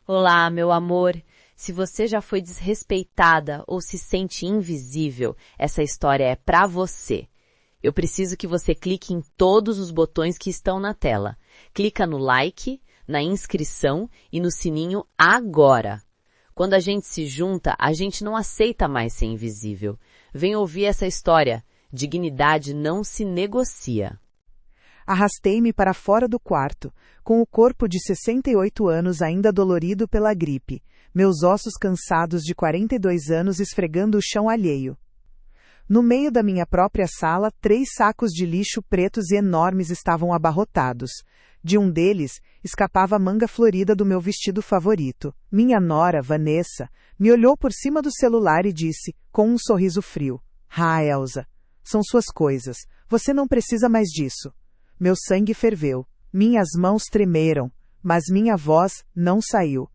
Olá, meu amor. Se você já foi desrespeitada ou se sente invisível, essa história é pra você. Eu preciso que você clique em todos os botões que estão na tela. Clica no like, na inscrição e no sininho agora. Quando a gente se junta, a gente não aceita mais ser invisível. Vem ouvir essa história. Dignidade não se negocia. Arrastei-me para fora do quarto, com o corpo de 68 anos ainda dolorido pela gripe, meus ossos cansados de 42 anos esfregando o chão alheio. No meio da minha própria sala, 3 sacos de lixo pretos e enormes estavam abarrotados. De um deles, escapava a manga florida do meu vestido favorito. Minha nora, Vanessa, me olhou por cima do celular e disse, com um sorriso frio, "Ah, Elsa, são suas coisas, você não precisa mais disso." Meu sangue ferveu, minhas mãos tremeram, mas minha voz não saiu.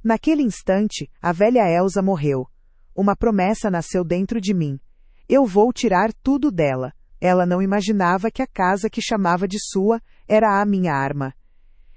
Naquele instante, a velha Elsa morreu. Uma promessa nasceu dentro de mim. Eu vou tirar tudo dela. Ela não imaginava que a casa que chamava de sua era a minha arma.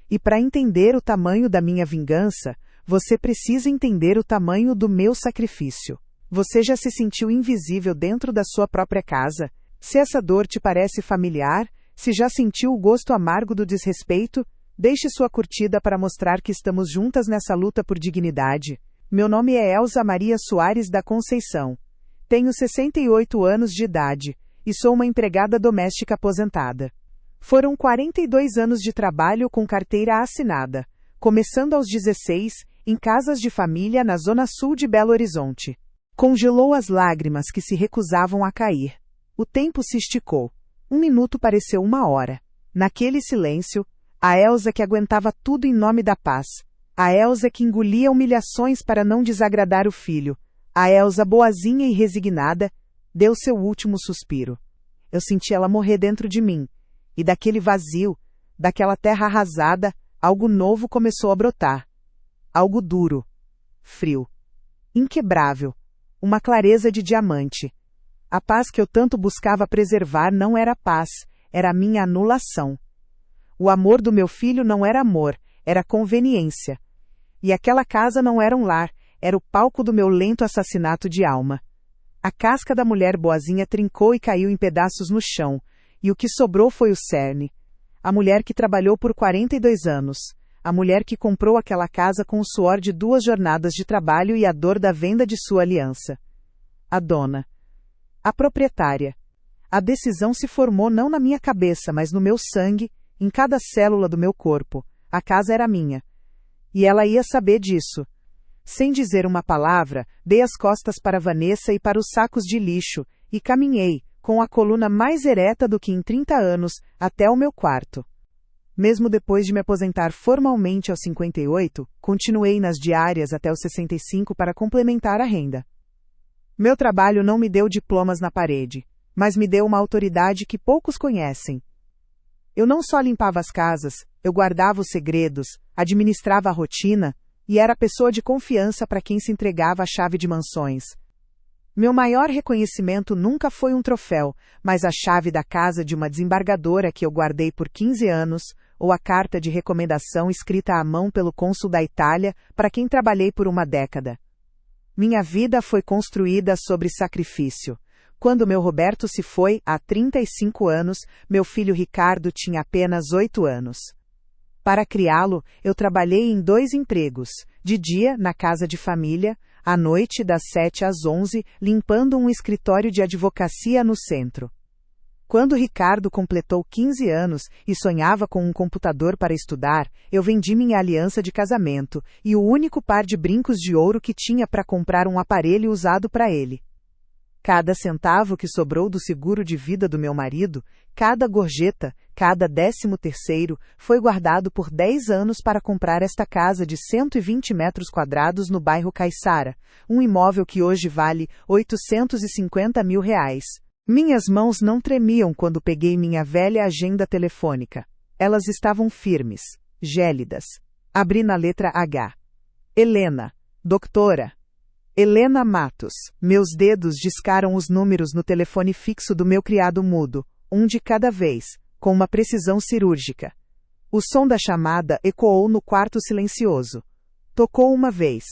E para entender o tamanho da minha vingança, você precisa entender o tamanho do meu sacrifício. Você já se sentiu invisível dentro da sua própria casa? Se essa dor te parece familiar, se já sentiu o gosto amargo do desrespeito, deixe sua curtida para mostrar que estamos juntas nessa luta por dignidade. Meu nome é Elsa Maria Soares da Conceição. Tenho 68 anos de idade e sou uma empregada doméstica aposentada. Foram 42 anos de trabalho com carteira assinada, começando aos 16, em casas de família na zona sul de Belo Horizonte. Congelou as lágrimas que se recusavam a cair. O tempo se esticou. 1 minuto pareceu 1 hora. Naquele silêncio, a Elsa que aguentava tudo em nome da paz. A Elsa que engolia humilhações para não desagradar o filho. A Elsa boazinha e resignada, deu seu último suspiro. Eu senti ela morrer dentro de mim. E daquele vazio, daquela terra arrasada, algo novo começou a brotar. Algo duro, frio, inquebrável, uma clareza de diamante. A paz que eu tanto buscava preservar não era paz, era a minha anulação. O amor do meu filho não era amor, era conveniência. E aquela casa não era um lar, era o palco do meu lento assassinato de alma. A casca da mulher boazinha trincou e caiu em pedaços no chão, e o que sobrou foi o cerne. A mulher que trabalhou por 42 anos. A mulher que comprou aquela casa com o suor de 2 jornadas de trabalho e a dor da venda de sua aliança. A dona. A proprietária. A decisão se formou não na minha cabeça, mas no meu sangue, em cada célula do meu corpo. A casa era minha. E ela ia saber disso. Sem dizer uma palavra, dei as costas para Vanessa e para os sacos de lixo, e caminhei, com a coluna mais ereta do que em 30 anos, até o meu quarto. Mesmo depois de me aposentar formalmente aos 58, continuei nas diárias até os 65 para complementar a renda. Meu trabalho não me deu diplomas na parede, mas me deu uma autoridade que poucos conhecem. Eu não só limpava as casas, eu guardava os segredos, administrava a rotina, e era a pessoa de confiança para quem se entregava a chave de mansões. Meu maior reconhecimento nunca foi um troféu, mas a chave da casa de uma desembargadora que eu guardei por 15 anos, ou a carta de recomendação escrita à mão pelo cônsul da Itália, para quem trabalhei por 1 década. Minha vida foi construída sobre sacrifício. Quando meu Roberto se foi, há 35 anos, meu filho Ricardo tinha apenas 8 anos. Para criá-lo, eu trabalhei em 2 empregos, de dia, na casa de família, à noite, das 7 às 11, limpando um escritório de advocacia no centro. Quando Ricardo completou 15 anos e sonhava com um computador para estudar, eu vendi minha aliança de casamento e o único par de brincos de ouro que tinha para comprar um aparelho usado para ele. Cada centavo que sobrou do seguro de vida do meu marido, cada gorjeta, cada 13º, foi guardado por 10 anos para comprar esta casa de 120 metros quadrados no bairro Caiçara, um imóvel que hoje vale R$850 mil. Minhas mãos não tremiam quando peguei minha velha agenda telefônica. Elas estavam firmes, gélidas. Abri na letra H. Helena, doutora. Helena Matos. Meus dedos discaram os números no telefone fixo do meu criado mudo, um de cada vez, com uma precisão cirúrgica. O som da chamada ecoou no quarto silencioso. Tocou uma vez.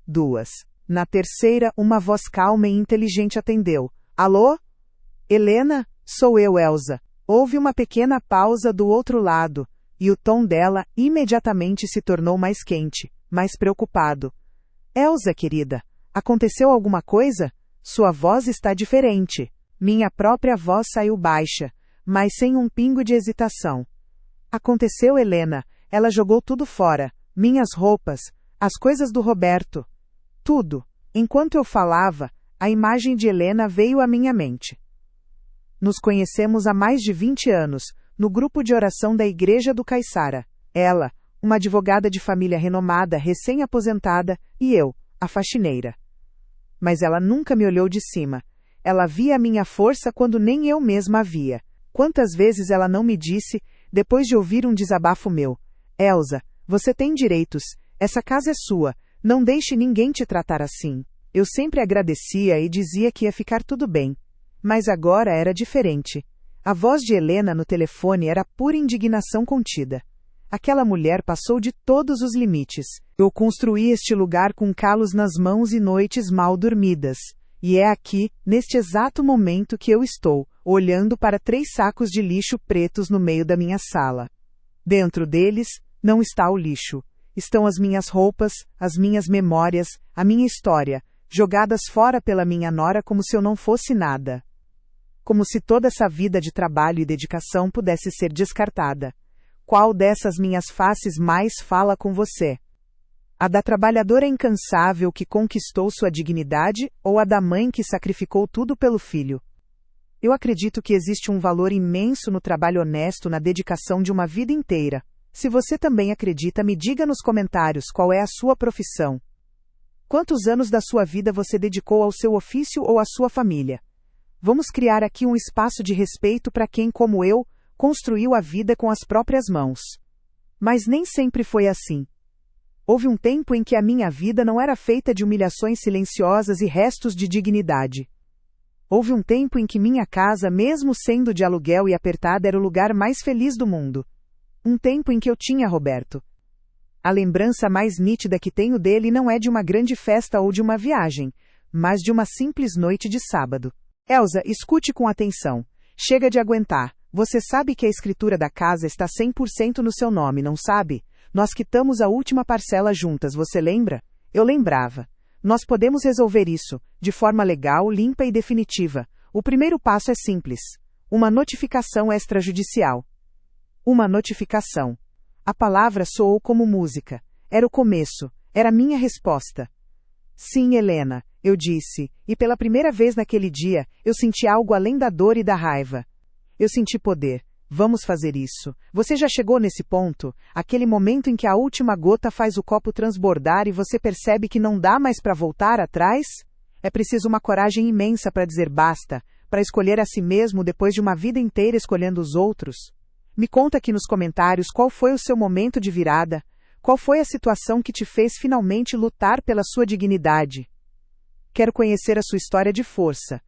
2. Na terceira, uma voz calma e inteligente atendeu. Alô? Helena? Sou eu, Elsa. Houve uma pequena pausa do outro lado, e o tom dela imediatamente se tornou mais quente, mais preocupado. Elsa, querida, aconteceu alguma coisa? Sua voz está diferente. Minha própria voz saiu baixa, mas sem um pingo de hesitação. Aconteceu, Helena. Ela jogou tudo fora. Minhas roupas, as coisas do Roberto. Tudo. Enquanto eu falava, a imagem de Helena veio à minha mente. Nos conhecemos há mais de 20 anos, no grupo de oração da Igreja do Caiçara. Ela, uma advogada de família renomada, recém-aposentada, e eu, a faxineira. Mas ela nunca me olhou de cima. Ela via a minha força quando nem eu mesma a via. Quantas vezes ela não me disse, depois de ouvir um desabafo meu: Elsa, você tem direitos, essa casa é sua, não deixe ninguém te tratar assim. Eu sempre agradecia e dizia que ia ficar tudo bem. Mas agora era diferente. A voz de Helena no telefone era pura indignação contida. Aquela mulher passou de todos os limites. Eu construí este lugar com calos nas mãos e noites mal dormidas. E é aqui, neste exato momento que eu estou, olhando para 3 sacos de lixo pretos no meio da minha sala. Dentro deles, não está o lixo. Estão as minhas roupas, as minhas memórias, a minha história, jogadas fora pela minha nora como se eu não fosse nada. Como se toda essa vida de trabalho e dedicação pudesse ser descartada. Qual dessas minhas faces mais fala com você? A da trabalhadora incansável que conquistou sua dignidade ou a da mãe que sacrificou tudo pelo filho? Eu acredito que existe um valor imenso no trabalho honesto, na dedicação de uma vida inteira. Se você também acredita, me diga nos comentários qual é a sua profissão. Quantos anos da sua vida você dedicou ao seu ofício ou à sua família? Vamos criar aqui um espaço de respeito para quem, como eu, construiu a vida com as próprias mãos. Mas nem sempre foi assim. Houve um tempo em que a minha vida não era feita de humilhações silenciosas e restos de dignidade. Houve um tempo em que minha casa, mesmo sendo de aluguel e apertada, era o lugar mais feliz do mundo. Um tempo em que eu tinha Roberto. A lembrança mais nítida que tenho dele não é de uma grande festa ou de uma viagem, mas de uma simples noite de sábado. Elsa, escute com atenção. Chega de aguentar. Você sabe que a escritura da casa está 100% no seu nome, não sabe? Nós quitamos a última parcela juntas, você lembra? Eu lembrava. Nós podemos resolver isso, de forma legal, limpa e definitiva. O primeiro passo é simples. Uma notificação extrajudicial. Uma notificação. A palavra soou como música. Era o começo. Era minha resposta. Sim, Helena, eu disse, e pela primeira vez naquele dia, eu senti algo além da dor e da raiva. Eu senti poder. Vamos fazer isso. Você já chegou nesse ponto? Aquele momento em que a última gota faz o copo transbordar e você percebe que não dá mais para voltar atrás? É preciso uma coragem imensa para dizer basta, para escolher a si mesmo depois de uma vida inteira escolhendo os outros. Me conta aqui nos comentários qual foi o seu momento de virada. Qual foi a situação que te fez finalmente lutar pela sua dignidade? Quero conhecer a sua história de força.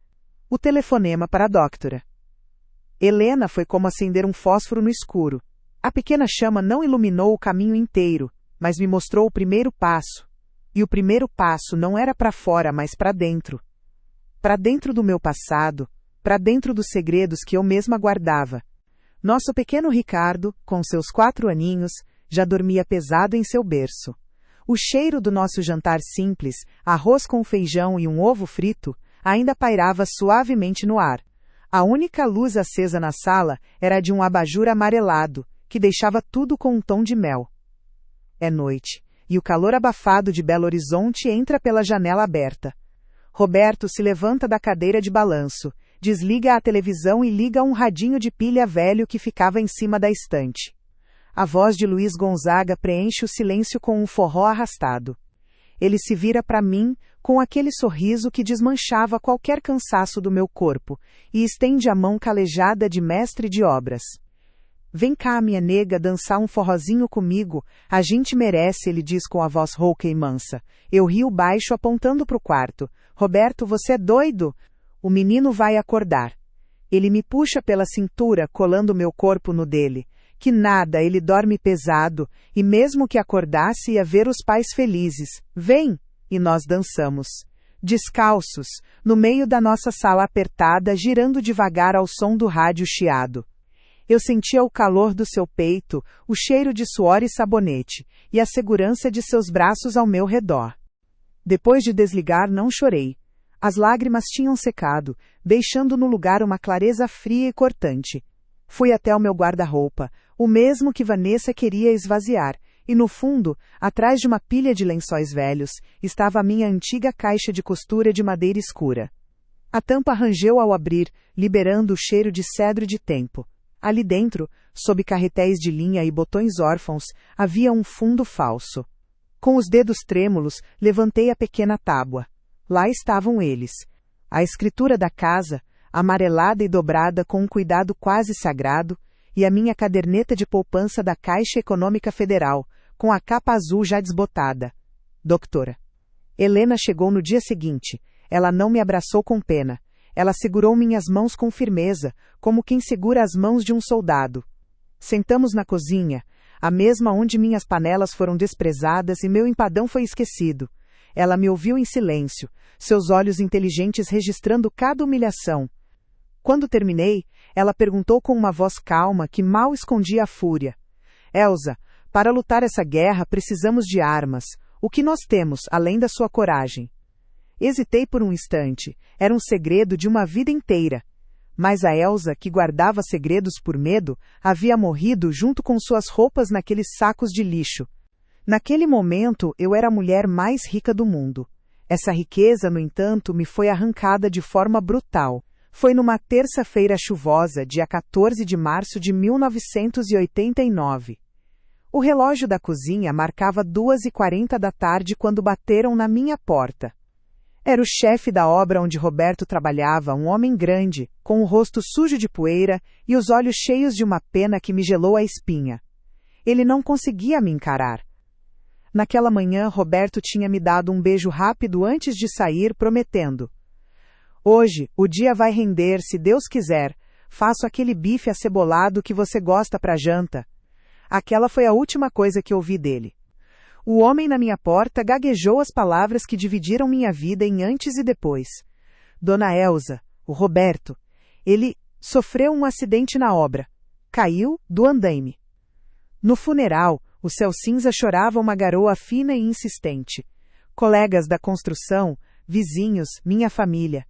O telefonema para a doctora. Helena foi como acender um fósforo no escuro. A pequena chama não iluminou o caminho inteiro, mas me mostrou o primeiro passo. E o primeiro passo não era para fora, mas para dentro. Para dentro do meu passado, para dentro dos segredos que eu mesma guardava. Nosso pequeno Ricardo, com seus 4 aninhos, já dormia pesado em seu berço. O cheiro do nosso jantar simples, arroz com feijão e um ovo frito, ainda pairava suavemente no ar. A única luz acesa na sala era a de um abajur amarelado, que deixava tudo com um tom de mel. É noite, e o calor abafado de Belo Horizonte entra pela janela aberta. Roberto se levanta da cadeira de balanço, desliga a televisão e liga um radinho de pilha velho que ficava em cima da estante. A voz de Luiz Gonzaga preenche o silêncio com um forró arrastado. Ele se vira para mim, com aquele sorriso que desmanchava qualquer cansaço do meu corpo, e estende a mão calejada de mestre de obras. Vem cá, minha nega, dançar um forrozinho comigo, a gente merece, ele diz com a voz rouca e mansa. Eu rio baixo apontando para o quarto. Roberto, você é doido? O menino vai acordar. Ele me puxa pela cintura, colando meu corpo no dele. Que nada, ele dorme pesado, e mesmo que acordasse ia ver os pais felizes. Vem! E nós dançamos. Descalços, no meio da nossa sala apertada, girando devagar ao som do rádio chiado. Eu sentia o calor do seu peito, o cheiro de suor e sabonete, e a segurança de seus braços ao meu redor. Depois de desligar, não chorei. As lágrimas tinham secado, deixando no lugar uma clareza fria e cortante. Fui até o meu guarda-roupa, o mesmo que Vanessa queria esvaziar, e no fundo, atrás de uma pilha de lençóis velhos, estava a minha antiga caixa de costura de madeira escura. A tampa rangeu ao abrir, liberando o cheiro de cedro de tempo. Ali dentro, sob carretéis de linha e botões órfãos, havia um fundo falso. Com os dedos trêmulos, levantei a pequena tábua. Lá estavam eles. A escritura da casa, amarelada e dobrada com um cuidado quase sagrado, e a minha caderneta de poupança da Caixa Econômica Federal, com a capa azul já desbotada. Doutora. Helena chegou no dia seguinte. Ela não me abraçou com pena. Ela segurou minhas mãos com firmeza, como quem segura as mãos de um soldado. Sentamos na cozinha, a mesma onde minhas panelas foram desprezadas e meu empadão foi esquecido. Ela me ouviu em silêncio, seus olhos inteligentes registrando cada humilhação. Quando terminei, ela perguntou com uma voz calma que mal escondia a fúria. Elsa, para lutar essa guerra precisamos de armas. O que nós temos, além da sua coragem? Hesitei por um instante. Era um segredo de uma vida inteira. Mas a Elsa, que guardava segredos por medo, havia morrido junto com suas roupas naqueles sacos de lixo. Naquele momento, eu era a mulher mais rica do mundo. Essa riqueza, no entanto, me foi arrancada de forma brutal. Foi numa terça-feira chuvosa, dia 14 de março de 1989. O relógio da cozinha marcava 2h40 da tarde quando bateram na minha porta. Era o chefe da obra onde Roberto trabalhava, um homem grande, com o rosto sujo de poeira e os olhos cheios de uma pena que me gelou a espinha. Ele não conseguia me encarar. Naquela manhã, Roberto tinha me dado um beijo rápido antes de sair, prometendo: hoje, o dia vai render, se Deus quiser. Faço aquele bife acebolado que você gosta para janta. Aquela foi a última coisa que ouvi dele. O homem na minha porta gaguejou as palavras que dividiram minha vida em antes e depois. Dona Elsa, o Roberto, ele sofreu um acidente na obra. Caiu do andaime. No funeral, o céu cinza chorava uma garoa fina e insistente. Colegas da construção, vizinhos, minha família.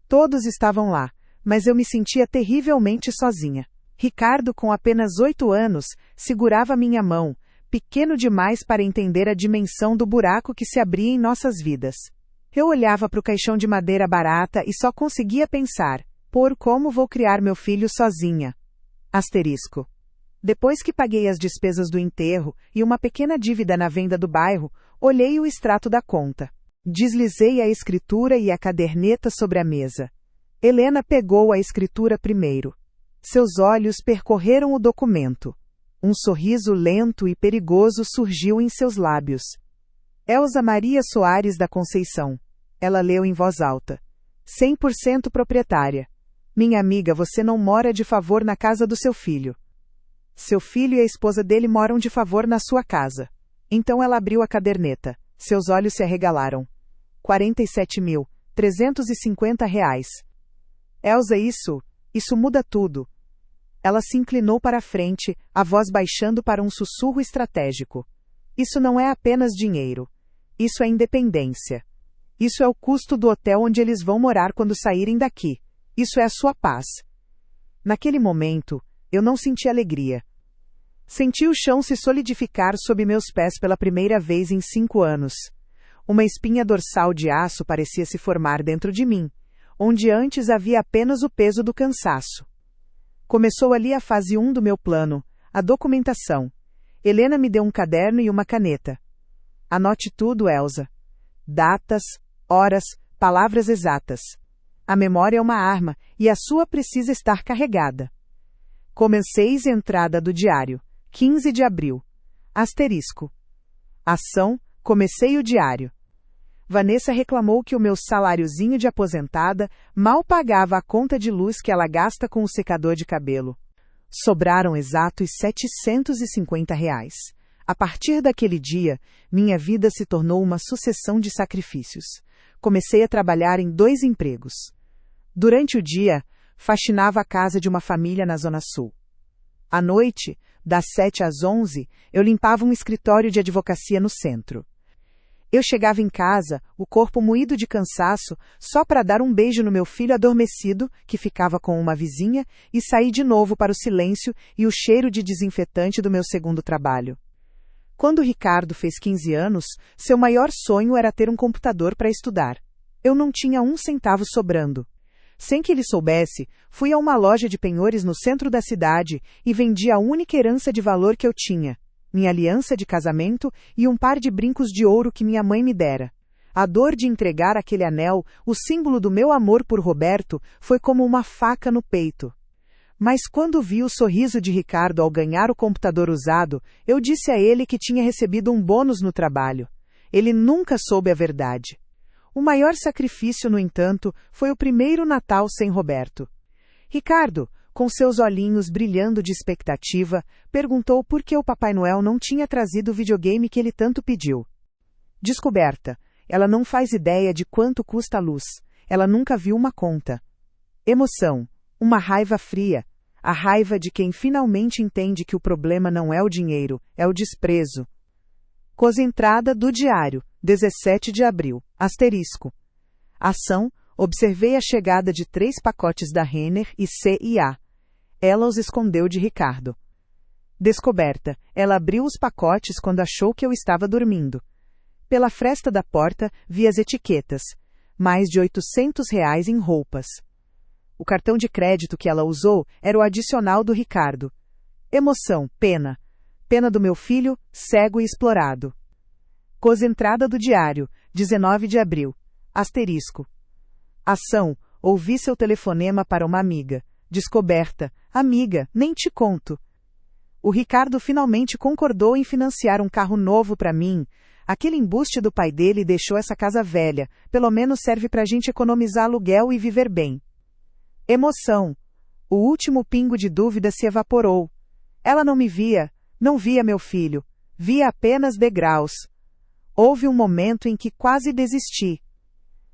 Todos estavam lá, mas eu me sentia terrivelmente sozinha. Ricardo, com apenas 8 anos, segurava minha mão, pequeno demais para entender a dimensão do buraco que se abria em nossas vidas. Eu olhava para o caixão de madeira barata e só conseguia pensar: por como vou criar meu filho sozinha? Asterisco. Depois que paguei as despesas do enterro e uma pequena dívida na venda do bairro, olhei o extrato da conta. Deslizei a escritura e a caderneta sobre a mesa. Helena pegou a escritura primeiro. Seus olhos percorreram o documento. Um sorriso lento e perigoso surgiu em seus lábios. Elsa Maria Soares da Conceição. Ela leu em voz alta. 100% proprietária. Minha amiga, você não mora de favor na casa do seu filho. Seu filho e a esposa dele moram de favor na sua casa. Então ela abriu a caderneta. Seus olhos se arregalaram. R$ 47.350. Elsa, isso muda tudo. Ela se inclinou para a frente, a voz baixando para um sussurro estratégico. Isso não é apenas dinheiro. Isso é independência. Isso é o custo do hotel onde eles vão morar quando saírem daqui. Isso é a sua paz. Naquele momento, eu não senti alegria. Senti o chão se solidificar sob meus pés pela primeira vez em 5 anos. Uma espinha dorsal de aço parecia se formar dentro de mim, onde antes havia apenas o peso do cansaço. Começou ali a fase 1 do meu plano, a documentação. Helena me deu um caderno e uma caneta. Anote tudo, Elsa. Datas, horas, palavras exatas. A memória é uma arma, e a sua precisa estar carregada. Comenceis entrada do diário. 15 de abril. Asterisco. Ação, comecei o diário. Vanessa reclamou que o meu saláriozinho de aposentada mal pagava a conta de luz que ela gasta com o secador de cabelo. Sobraram exatos R$ 750. A partir daquele dia, minha vida se tornou uma sucessão de sacrifícios. Comecei a trabalhar em 2 empregos. Durante o dia, faxinava a casa de uma família na Zona Sul. À noite, das 7 às 11, eu limpava um escritório de advocacia no centro. Eu chegava em casa, o corpo moído de cansaço, só para dar um beijo no meu filho adormecido, que ficava com uma vizinha, e sair de novo para o silêncio e o cheiro de desinfetante do meu segundo trabalho. Quando Ricardo fez 15 anos, seu maior sonho era ter um computador para estudar. Eu não tinha um centavo sobrando. Sem que ele soubesse, fui a uma loja de penhores no centro da cidade e vendi a única herança de valor que eu tinha, minha aliança de casamento e um par de brincos de ouro que minha mãe me dera. A dor de entregar aquele anel, o símbolo do meu amor por Roberto, foi como uma faca no peito. Mas quando vi o sorriso de Ricardo ao ganhar o computador usado, eu disse a ele que tinha recebido um bônus no trabalho. Ele nunca soube a verdade. O maior sacrifício, no entanto, foi o primeiro Natal sem Roberto. Ricardo, com seus olhinhos brilhando de expectativa, perguntou por que o Papai Noel não tinha trazido o videogame que ele tanto pediu. Descoberta. Ela não faz ideia de quanto custa a luz. Ela nunca viu uma conta. Emoção. Uma raiva fria. A raiva de quem finalmente entende que o problema não é o dinheiro, é o desprezo. Concentrada do diário, 17 de abril. Asterisco. Ação. Observei a chegada de 3 pacotes da Renner e C&A. Ela os escondeu de Ricardo. Descoberta. Ela abriu os pacotes quando achou que eu estava dormindo. Pela fresta da porta, vi as etiquetas. Mais de R$ 800 em roupas. O cartão de crédito que ela usou era o adicional do Ricardo. Emoção, pena. Pena do meu filho, cego e explorado. Concentrada do diário, 19 de abril. Asterisco. Ação, ouvi seu telefonema para uma amiga. Descoberta, amiga, nem te conto. O Ricardo finalmente concordou em financiar um carro novo para mim. Aquele embuste do pai dele deixou essa casa velha, pelo menos serve pra gente economizar aluguel e viver bem. Emoção. O último pingo de dúvida se evaporou. Ela não me via, não via meu filho, via apenas degraus. Houve um momento em que quase desisti.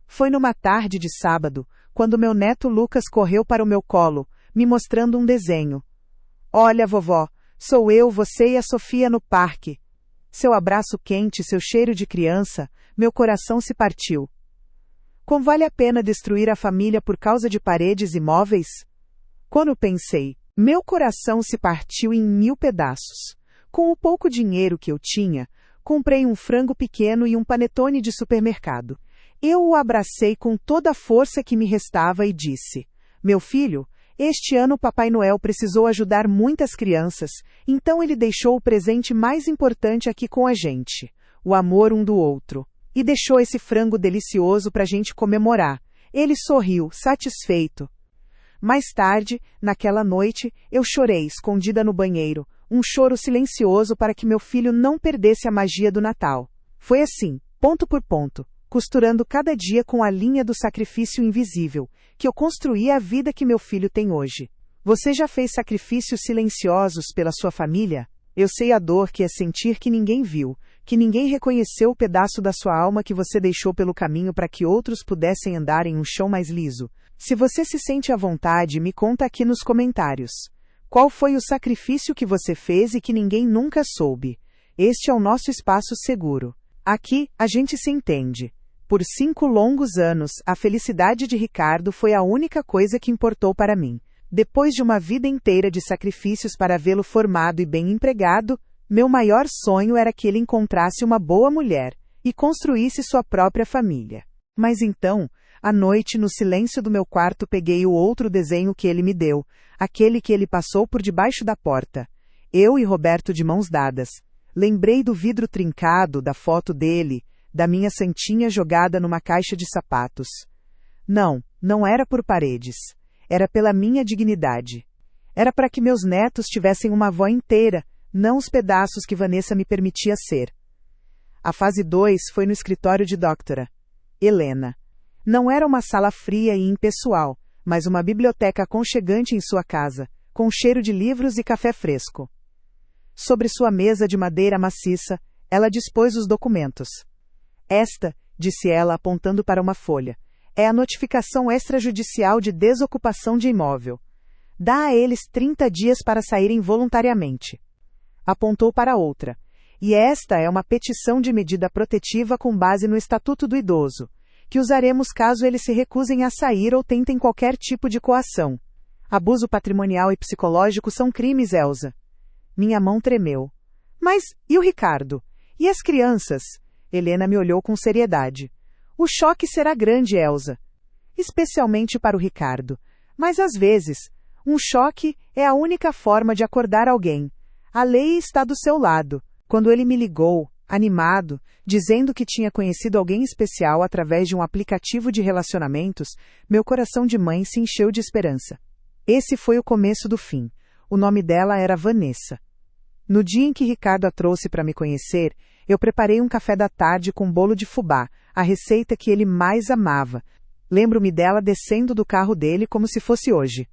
Foi numa tarde de sábado, quando meu neto Lucas correu para o meu colo, me mostrando um desenho. Olha, vovó, sou eu, você e a Sofia no parque. Seu abraço quente, seu cheiro de criança, meu coração se partiu. Como vale a pena destruir a família por causa de paredes e móveis? Quando pensei, meu coração se partiu em 1000 pedaços. Com o pouco dinheiro que eu tinha, comprei um frango pequeno e um panetone de supermercado. Eu o abracei com toda a força que me restava e disse: meu filho, este ano o Papai Noel precisou ajudar muitas crianças, então ele deixou o presente mais importante aqui com a gente, o amor um do outro. E deixou esse frango delicioso para a gente comemorar. Ele sorriu, satisfeito. Mais tarde, naquela noite, eu chorei escondida no banheiro, um choro silencioso para que meu filho não perdesse a magia do Natal. Foi assim, ponto por ponto, costurando cada dia com a linha do sacrifício invisível, que eu construí a vida que meu filho tem hoje. Você já fez sacrifícios silenciosos pela sua família? Eu sei a dor que é sentir que ninguém viu, que ninguém reconheceu o pedaço da sua alma que você deixou pelo caminho para que outros pudessem andar em um chão mais liso. Se você se sente à vontade, me conta aqui nos comentários. Qual foi o sacrifício que você fez e que ninguém nunca soube? Este é o nosso espaço seguro. Aqui, a gente se entende. Por 5 longos anos, a felicidade de Ricardo foi a única coisa que importou para mim. Depois de uma vida inteira de sacrifícios para vê-lo formado e bem empregado, meu maior sonho era que ele encontrasse uma boa mulher e construísse sua própria família. Mas então, à noite, no silêncio do meu quarto, peguei o outro desenho que ele me deu, aquele que ele passou por debaixo da porta. Eu e Roberto de mãos dadas. Lembrei do vidro trincado, da foto dele, da minha santinha jogada numa caixa de sapatos. Não era por paredes. Era pela minha dignidade. Era para que meus netos tivessem uma avó inteira, não os pedaços que Vanessa me permitia ser. A fase 2 foi no escritório de Dra. Helena. Não era uma sala fria e impessoal, mas uma biblioteca aconchegante em sua casa, com cheiro de livros e café fresco. Sobre sua mesa de madeira maciça, ela dispôs os documentos. Esta, disse ela apontando para uma folha, é a notificação extrajudicial de desocupação de imóvel. Dá a eles 30 dias para saírem voluntariamente. Apontou para outra. E esta é uma petição de medida protetiva com base no Estatuto do Idoso, que usaremos caso eles se recusem a sair ou tentem qualquer tipo de coação. Abuso patrimonial e psicológico são crimes, Elsa. Minha mão tremeu. Mas, e o Ricardo? E as crianças? Helena me olhou com seriedade. O choque será grande, Elsa. Especialmente para o Ricardo. Mas às vezes, um choque é a única forma de acordar alguém. A lei está do seu lado. Quando ele me ligou, animado, dizendo que tinha conhecido alguém especial através de um aplicativo de relacionamentos, meu coração de mãe se encheu de esperança. Esse foi o começo do fim. O nome dela era Vanessa. No dia em que Ricardo a trouxe para me conhecer, eu preparei um café da tarde com bolo de fubá, a receita que ele mais amava. Lembro-me dela descendo do carro dele como se fosse hoje.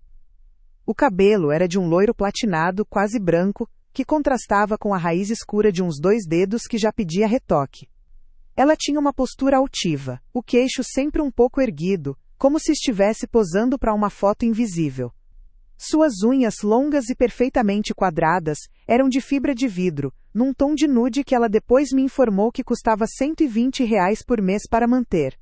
O cabelo era de um loiro platinado, quase branco, que contrastava com a raiz escura de uns 2 dedos que já pedia retoque. Ela tinha uma postura altiva, o queixo sempre um pouco erguido, como se estivesse posando para uma foto invisível. Suas unhas longas e perfeitamente quadradas eram de fibra de vidro, num tom de nude que ela depois me informou que custava R$ 120 por mês para manter.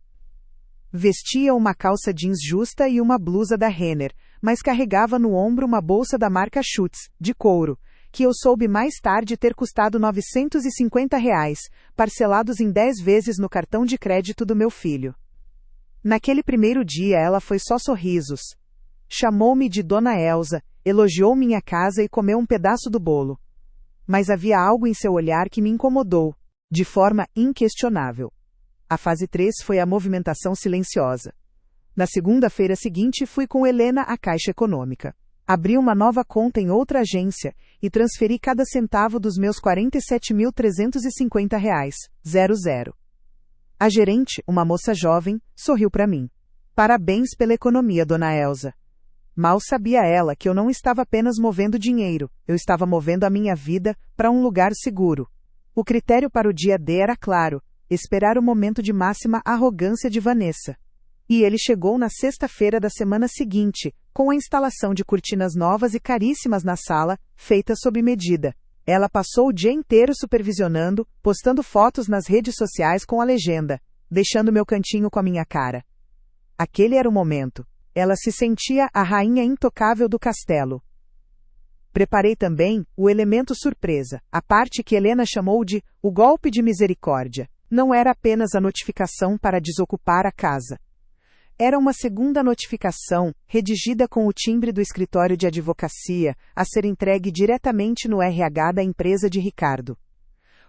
Vestia uma calça jeans justa e uma blusa da Renner, mas carregava no ombro uma bolsa da marca Schutz, de couro, que eu soube mais tarde ter custado R$ 950, parcelados em 10 vezes no cartão de crédito do meu filho. Naquele primeiro dia ela foi só sorrisos. Chamou-me de Dona Elsa, elogiou minha casa e comeu um pedaço do bolo. Mas havia algo em seu olhar que me incomodou, de forma inquestionável. A fase 3 foi a movimentação silenciosa. Na segunda-feira seguinte fui com Helena à Caixa Econômica. Abri uma nova conta em outra agência e transferi cada centavo dos meus R$ 47.350. A gerente, uma moça jovem, sorriu para mim. Parabéns pela economia, Dona Elsa. Mal sabia ela que eu não estava apenas movendo dinheiro, eu estava movendo a minha vida para um lugar seguro. O critério para o dia D era claro, esperar o momento de máxima arrogância de Vanessa. E ele chegou na sexta-feira da semana seguinte, com a instalação de cortinas novas e caríssimas na sala, feitas sob medida. Ela passou o dia inteiro supervisionando, postando fotos nas redes sociais com a legenda, deixando meu cantinho com a minha cara. Aquele era o momento. Ela se sentia a rainha intocável do castelo. Preparei também o elemento surpresa, a parte que Helena chamou de o golpe de misericórdia. Não era apenas a notificação para desocupar a casa. Era uma segunda notificação, redigida com o timbre do escritório de advocacia, a ser entregue diretamente no RH da empresa de Ricardo.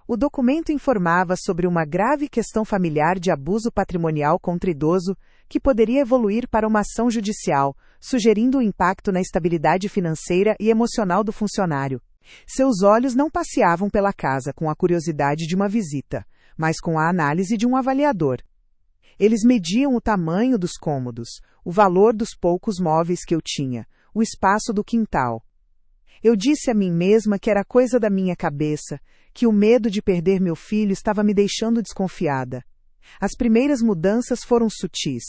O documento informava sobre uma grave questão familiar de abuso patrimonial contra idoso, que poderia evoluir para uma ação judicial, sugerindo o impacto na estabilidade financeira e emocional do funcionário. Seus olhos não passeavam pela casa com a curiosidade de uma visita, mas com a análise de um avaliador. Eles mediam o tamanho dos cômodos, o valor dos poucos móveis que eu tinha, o espaço do quintal. Eu disse a mim mesma que era coisa da minha cabeça, que o medo de perder meu filho estava me deixando desconfiada. As primeiras mudanças foram sutis.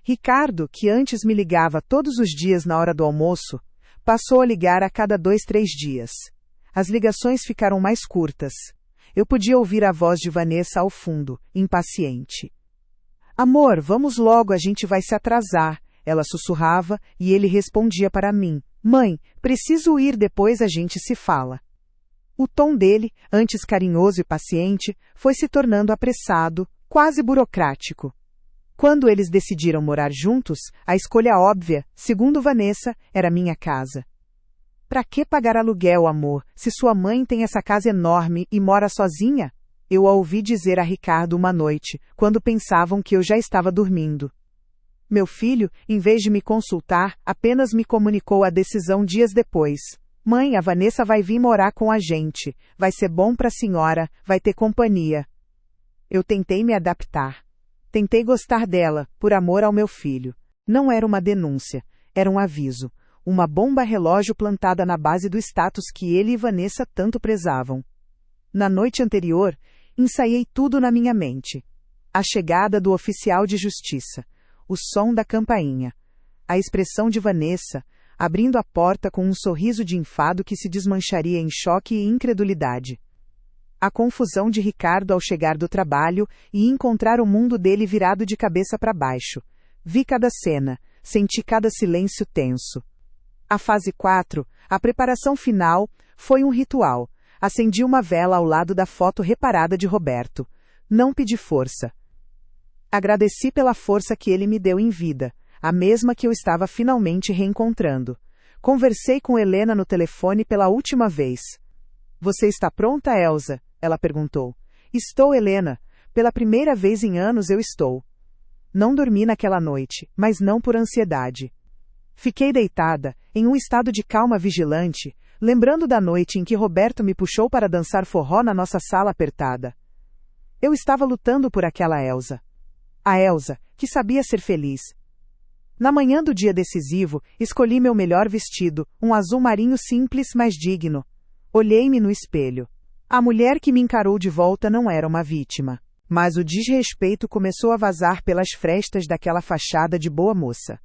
Ricardo, que antes me ligava todos os dias na hora do almoço, passou a ligar a cada 2, 3 dias. As ligações ficaram mais curtas. Eu podia ouvir a voz de Vanessa ao fundo, impaciente. Amor, vamos logo, a gente vai se atrasar, ela sussurrava, e ele respondia para mim, mãe, preciso ir, depois a gente se fala. O tom dele, antes carinhoso e paciente, foi se tornando apressado, quase burocrático. Quando eles decidiram morar juntos, a escolha óbvia, segundo Vanessa, era minha casa. Pra que pagar aluguel, amor, se sua mãe tem essa casa enorme e mora sozinha? Eu a ouvi dizer a Ricardo uma noite, quando pensavam que eu já estava dormindo. Meu filho, em vez de me consultar, apenas me comunicou a decisão dias depois. Mãe, a Vanessa vai vir morar com a gente. Vai ser bom para a senhora, vai ter companhia. Eu tentei me adaptar. Tentei gostar dela, por amor ao meu filho. Não era uma denúncia, era um aviso. uma bomba relógio plantada na base do status que ele e Vanessa tanto prezavam. Na noite anterior, ensaiei tudo na minha mente. A chegada do oficial de justiça, o som da campainha, a expressão de Vanessa, abrindo a porta com um sorriso de enfado que se desmancharia em choque e incredulidade. A confusão de Ricardo ao chegar do trabalho e encontrar o mundo dele virado de cabeça para baixo. Vi cada cena, senti cada silêncio tenso. A fase 4, a preparação final, foi um ritual. Acendi uma vela ao lado da foto reparada de Roberto. Não pedi força. Agradeci pela força que ele me deu em vida, a mesma que eu estava finalmente reencontrando. Conversei com Helena no telefone pela última vez. Você está pronta, Elsa? Ela perguntou. Estou, Helena. Pela primeira vez em anos eu estou. Não dormi naquela noite, mas não por ansiedade. Fiquei deitada, em um estado de calma vigilante, lembrando da noite em que Roberto me puxou para dançar forró na nossa sala apertada. Eu estava lutando por aquela Elsa. A Elsa, que sabia ser feliz. Na manhã do dia decisivo, escolhi meu melhor vestido, um azul marinho simples, mas digno. Olhei-me no espelho. A mulher que me encarou de volta não era uma vítima. Mas o desrespeito começou a vazar pelas frestas daquela fachada de boa moça.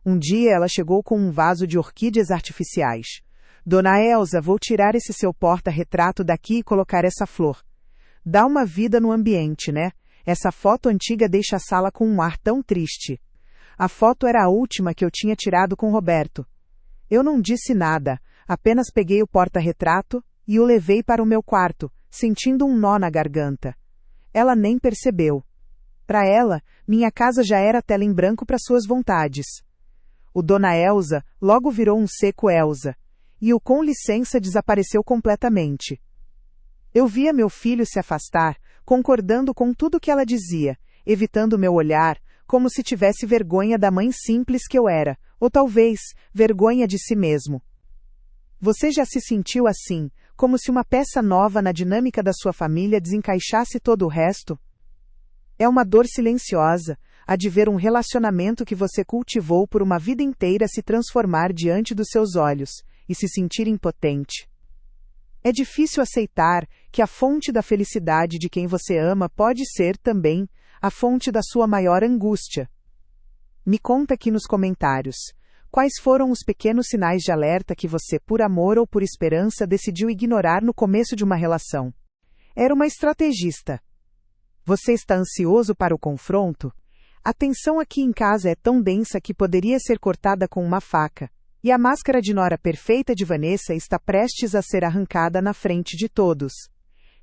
Um dia ela chegou com um vaso de orquídeas artificiais. Dona Elsa, vou tirar esse seu porta-retrato daqui e colocar essa flor. Dá uma vida no ambiente, né? Essa foto antiga deixa a sala com um ar tão triste. A foto era a última que eu tinha tirado com Roberto. Eu não disse nada, apenas peguei o porta-retrato e o levei para o meu quarto, sentindo um nó na garganta. Ela nem percebeu. Para ela, minha casa já era tela em branco para suas vontades. O Dona Elsa logo virou um seco Elsa, e o com licença desapareceu completamente. Eu via meu filho se afastar, concordando com tudo que ela dizia, evitando meu olhar, como se tivesse vergonha da mãe simples que eu era, ou talvez, vergonha de si mesmo. Você já se sentiu assim, como se uma peça nova na dinâmica da sua família desencaixasse todo o resto? É uma dor silenciosa, a de ver um relacionamento que você cultivou por uma vida inteira se transformar diante dos seus olhos, e se sentir impotente. É difícil aceitar que a fonte da felicidade de quem você ama pode ser, também, a fonte da sua maior angústia. Me conta aqui nos comentários, quais foram os pequenos sinais de alerta que você, por amor ou por esperança, decidiu ignorar no começo de uma relação? Era uma estrategista. Você está ansioso para o confronto? A tensão aqui em casa é tão densa que poderia ser cortada com uma faca, e a máscara de nora perfeita de Vanessa está prestes a ser arrancada na frente de todos.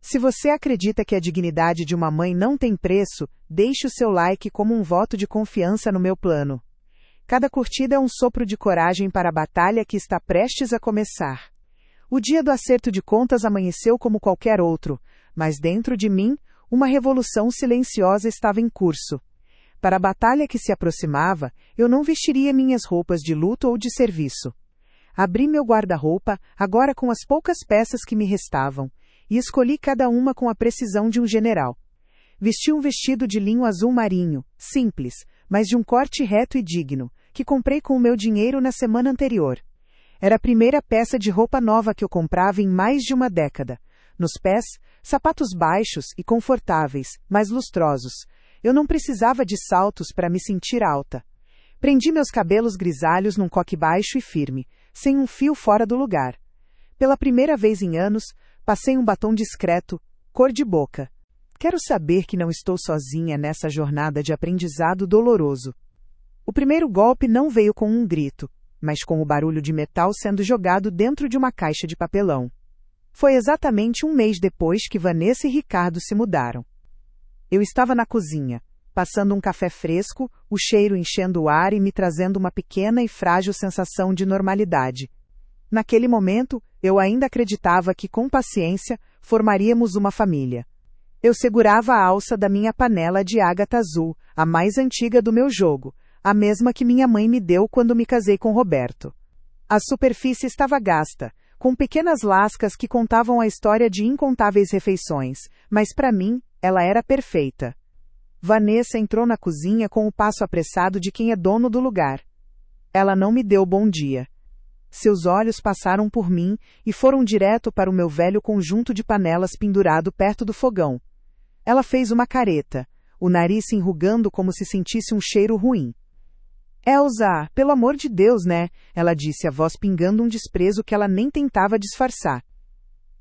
Se você acredita que a dignidade de uma mãe não tem preço, deixe o seu like como um voto de confiança no meu plano. Cada curtida é um sopro de coragem para a batalha que está prestes a começar. O dia do acerto de contas amanheceu como qualquer outro, mas dentro de mim, uma revolução silenciosa estava em curso. Para a batalha que se aproximava, eu não vestiria minhas roupas de luto ou de serviço. Abri meu guarda-roupa, agora com as poucas peças que me restavam, e escolhi cada uma com a precisão de um general. Vesti um vestido de linho azul marinho, simples, mas de um corte reto e digno, que comprei com o meu dinheiro na semana anterior. Era a primeira peça de roupa nova que eu comprava em mais de uma década. Nos pés, sapatos baixos e confortáveis, mas lustrosos. Eu não precisava de saltos para me sentir alta. Prendi meus cabelos grisalhos num coque baixo e firme, sem um fio fora do lugar. Pela primeira vez em anos, passei um batom discreto, cor de boca. Quero saber que não estou sozinha nessa jornada de aprendizado doloroso. O primeiro golpe não veio com um grito, mas com o barulho de metal sendo jogado dentro de uma caixa de papelão. Foi exatamente um mês depois que Vanessa e Ricardo se mudaram. Eu estava na cozinha, passando um café fresco, o cheiro enchendo o ar e me trazendo uma pequena e frágil sensação de normalidade. Naquele momento, eu ainda acreditava que, com paciência, formaríamos uma família. Eu segurava a alça da minha panela de ágata azul, a mais antiga do meu jogo, a mesma que minha mãe me deu quando me casei com Roberto. A superfície estava gasta, com pequenas lascas que contavam a história de incontáveis refeições, mas para mim, ela era perfeita. Vanessa entrou na cozinha com o passo apressado de quem é dono do lugar. Ela não me deu bom dia. Seus olhos passaram por mim e foram direto para o meu velho conjunto de panelas pendurado perto do fogão. Ela fez uma careta, o nariz se enrugando como se sentisse um cheiro ruim. Elsa, pelo amor de Deus, né? Ela disse, a voz pingando um desprezo que ela nem tentava disfarçar.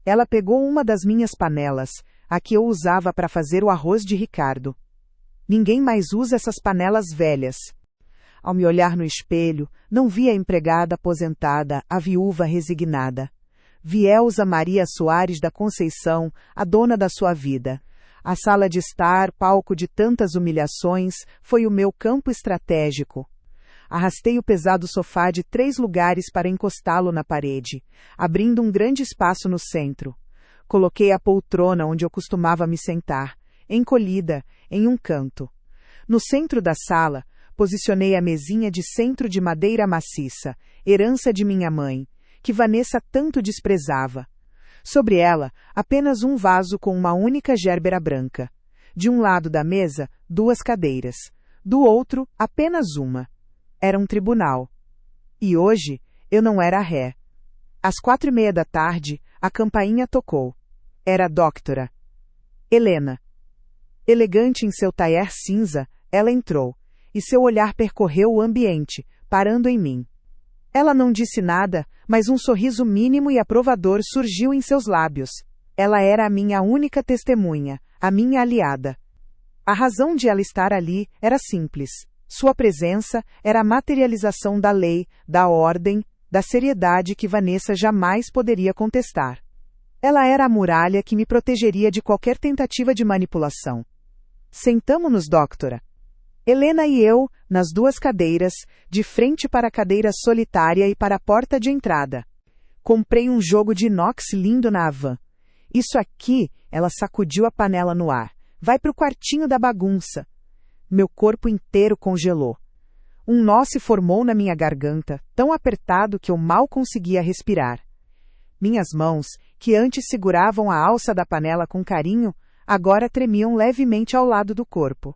Ela pegou uma das minhas panelas, a que eu usava para fazer o arroz de Ricardo. Ninguém mais usa essas panelas velhas. Ao me olhar no espelho, não vi a empregada aposentada, a viúva resignada. Vi Elsa Maria Soares da Conceição, a dona da sua vida. A sala de estar, palco de tantas humilhações, foi o meu campo estratégico. Arrastei o pesado sofá de 3 lugares para encostá-lo na parede, abrindo um grande espaço no centro. Coloquei a poltrona onde eu costumava me sentar, encolhida, em um canto. No centro da sala, posicionei a mesinha de centro de madeira maciça, herança de minha mãe, que Vanessa tanto desprezava. Sobre ela, apenas um vaso com uma única gérbera branca. De um lado da mesa, 2 cadeiras. Do outro, apenas uma. Era um tribunal. E hoje, eu não era ré. Às 4:30 da tarde, a campainha tocou. Era a doctora Helena. Elegante em seu tailleur cinza, ela entrou, e seu olhar percorreu o ambiente, parando em mim. Ela não disse nada, mas um sorriso mínimo e aprovador surgiu em seus lábios. Ela era a minha única testemunha, a minha aliada. A razão de ela estar ali era simples. Sua presença era a materialização da lei, da ordem, da seriedade que Vanessa jamais poderia contestar. Ela era a muralha que me protegeria de qualquer tentativa de manipulação. Sentamo-nos, doctora. Helena e eu, nas 2 cadeiras, de frente para a cadeira solitária e para a porta de entrada. Comprei um jogo de inox lindo na Havan. Isso aqui, ela sacudiu a panela no ar. Vai pro quartinho da bagunça. Meu corpo inteiro congelou. Um nó se formou na minha garganta, tão apertado que eu mal conseguia respirar. Minhas mãos, que antes seguravam a alça da panela com carinho, agora tremiam levemente ao lado do corpo.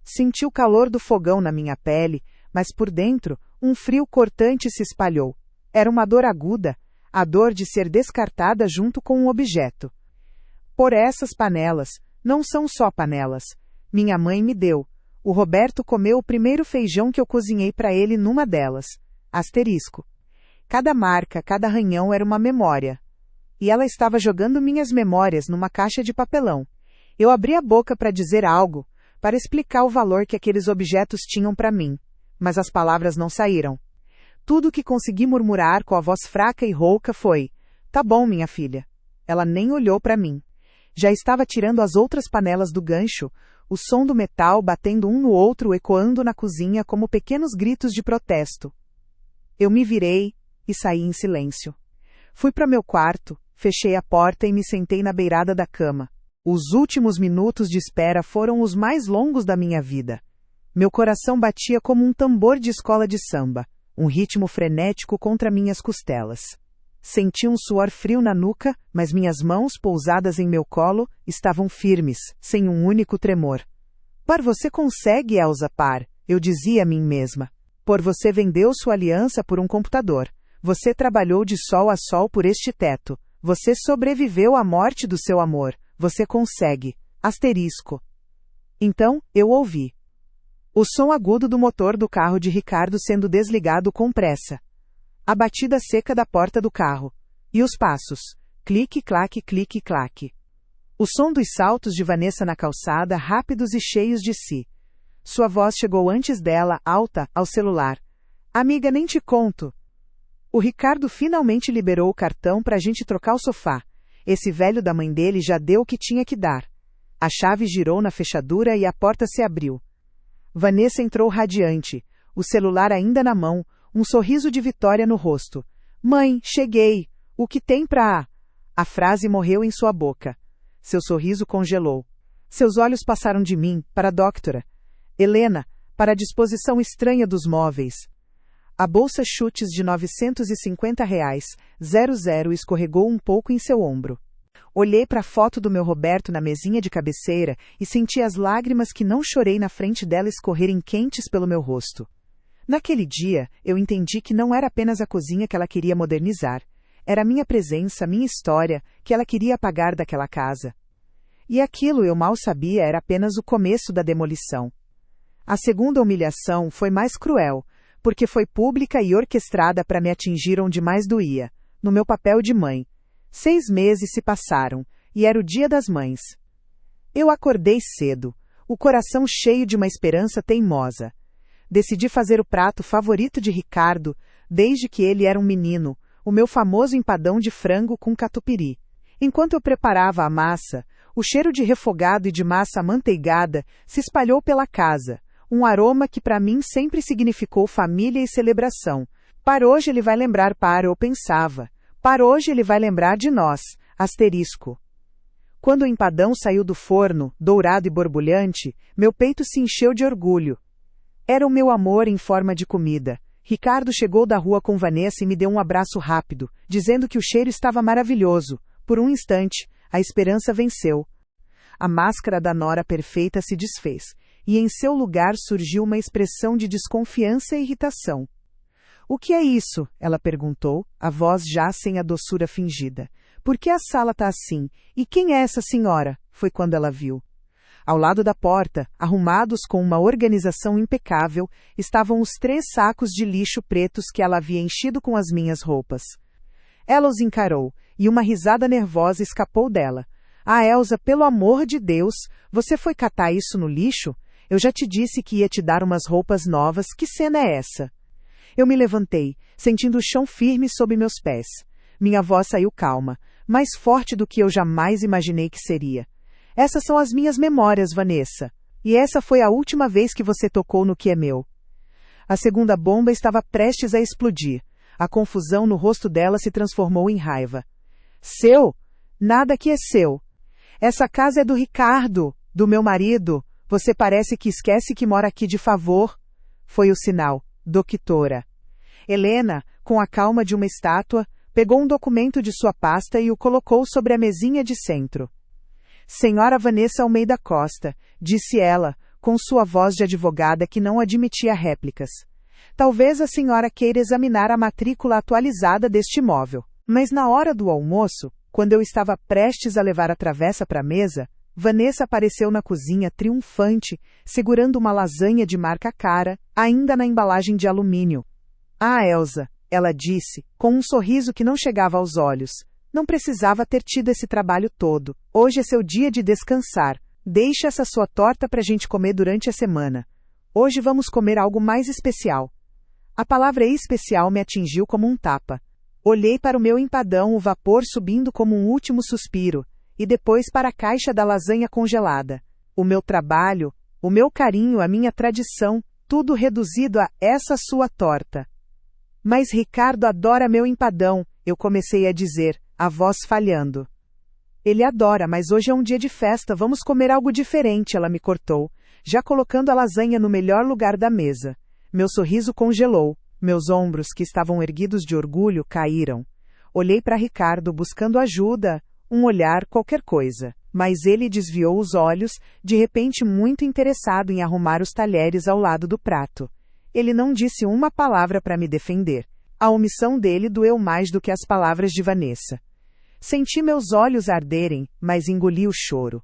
Senti o calor do fogão na minha pele, mas por dentro, um frio cortante se espalhou. Era uma dor aguda, a dor de ser descartada junto com um objeto. Por essas panelas, não são só panelas. Minha mãe me deu. O Roberto comeu o primeiro feijão que eu cozinhei para ele numa delas. Asterisco. Cada marca, cada arranhão era uma memória. E ela estava jogando minhas memórias numa caixa de papelão. Eu abri a boca para dizer algo, para explicar o valor que aqueles objetos tinham para mim, mas as palavras não saíram. Tudo o que consegui murmurar com a voz fraca e rouca foi: "Tá bom, minha filha." Ela nem olhou para mim. Já estava tirando as outras panelas do gancho, o som do metal batendo um no outro ecoando na cozinha como pequenos gritos de protesto. Eu me virei e saí em silêncio. Fui para meu quarto, fechei a porta e me sentei na beirada da cama. Os últimos minutos de espera foram os mais longos da minha vida. Meu coração batia como um tambor de escola de samba, um ritmo frenético contra minhas costelas. Senti um suor frio na nuca, mas minhas mãos, pousadas em meu colo, estavam firmes, sem um único tremor. Par, você consegue, Elsa, par, eu dizia a mim mesma. Por você vendeu sua aliança por um computador. Você trabalhou de sol a sol por este teto. Você sobreviveu à morte do seu amor. Você consegue. Asterisco. Então, eu ouvi o som agudo do motor do carro de Ricardo sendo desligado com pressa. A batida seca da porta do carro. E os passos. Clique-claque, clique-claque. O som dos saltos de Vanessa na calçada, rápidos e cheios de si. Sua voz chegou antes dela, alta, ao celular. Amiga, nem te conto. O Ricardo finalmente liberou o cartão para a gente trocar o sofá. Esse velho da mãe dele já deu o que tinha que dar. A chave girou na fechadura e a porta se abriu. Vanessa entrou radiante, o celular ainda na mão, um sorriso de vitória no rosto. Mãe, cheguei. O que tem pra... A frase morreu em sua boca. Seu sorriso congelou. Seus olhos passaram de mim, para a doctora Helena, para a disposição estranha dos móveis. A bolsa chutes de R$950, 00 escorregou um pouco em seu ombro. Olhei para a foto do meu Roberto na mesinha de cabeceira e senti as lágrimas que não chorei na frente dela escorrerem quentes pelo meu rosto. Naquele dia, eu entendi que não era apenas a cozinha que ela queria modernizar. Era a minha presença, minha história, que ela queria apagar daquela casa. E aquilo, eu mal sabia, era apenas o começo da demolição. A segunda humilhação foi mais cruel, porque foi pública e orquestrada para me atingir onde mais doía, no meu papel de mãe. 6 meses se passaram, e era o Dia das Mães. Eu acordei cedo, o coração cheio de uma esperança teimosa. Decidi fazer o prato favorito de Ricardo, desde que ele era um menino, o meu famoso empadão de frango com catupiry. Enquanto eu preparava a massa, o cheiro de refogado e de massa amanteigada se espalhou pela casa, um aroma que para mim sempre significou família e celebração. Para hoje ele vai lembrar eu pensava. Para hoje ele vai lembrar de nós, asterisco. Quando o empadão saiu do forno, dourado e borbulhante, meu peito se encheu de orgulho. Era o meu amor em forma de comida. Ricardo chegou da rua com Vanessa e me deu um abraço rápido, dizendo que o cheiro estava maravilhoso. Por um instante, a esperança venceu. A máscara da nora perfeita se desfez, e em seu lugar surgiu uma expressão de desconfiança e irritação. O que é isso? Ela perguntou, a voz já sem a doçura fingida. Por que a sala está assim? E quem é essa senhora? Foi quando ela viu. Ao lado da porta, arrumados com uma organização impecável, estavam os 3 sacos de lixo pretos que ela havia enchido com as minhas roupas. Ela os encarou, e uma risada nervosa escapou dela. Ah, Elsa, pelo amor de Deus, você foi catar isso no lixo? Eu já te disse que ia te dar umas roupas novas, que cena é essa? Eu me levantei, sentindo o chão firme sob meus pés. Minha voz saiu calma, mais forte do que eu jamais imaginei que seria. Essas são as minhas memórias, Vanessa. E essa foi a última vez que você tocou no que é meu. A segunda bomba estava prestes a explodir. A confusão no rosto dela se transformou em raiva. Seu? Nada que é seu. Essa casa é do Ricardo, do meu marido. Você parece que esquece que mora aqui de favor. Foi o sinal, doutora. Helena, com a calma de uma estátua, pegou um documento de sua pasta e o colocou sobre a mesinha de centro. Senhora Vanessa Almeida Costa, disse ela, com sua voz de advogada que não admitia réplicas. Talvez a senhora queira examinar a matrícula atualizada deste imóvel. Mas na hora do almoço, quando eu estava prestes a levar a travessa para a mesa, Vanessa apareceu na cozinha triunfante, segurando uma lasanha de marca cara, ainda na embalagem de alumínio. Ah, Elsa, ela disse, com um sorriso que não chegava aos olhos. Não precisava ter tido esse trabalho todo. Hoje é seu dia de descansar. Deixe essa sua torta para a gente comer durante a semana. Hoje vamos comer algo mais especial. A palavra especial me atingiu como um tapa. Olhei para o meu empadão, o vapor subindo como um último suspiro, e depois para a caixa da lasanha congelada. O meu trabalho, o meu carinho, a minha tradição, tudo reduzido a essa sua torta. Mas Ricardo adora meu empadão, eu comecei a dizer, a voz falhando. Ele adora, mas hoje é um dia de festa, vamos comer algo diferente, ela me cortou, já colocando a lasanha no melhor lugar da mesa. Meu sorriso congelou, meus ombros, que estavam erguidos de orgulho, caíram. Olhei para Ricardo buscando ajuda, um olhar, qualquer coisa. Mas ele desviou os olhos, de repente muito interessado em arrumar os talheres ao lado do prato. Ele não disse uma palavra para me defender. A omissão dele doeu mais do que as palavras de Vanessa. Senti meus olhos arderem, mas engoli o choro.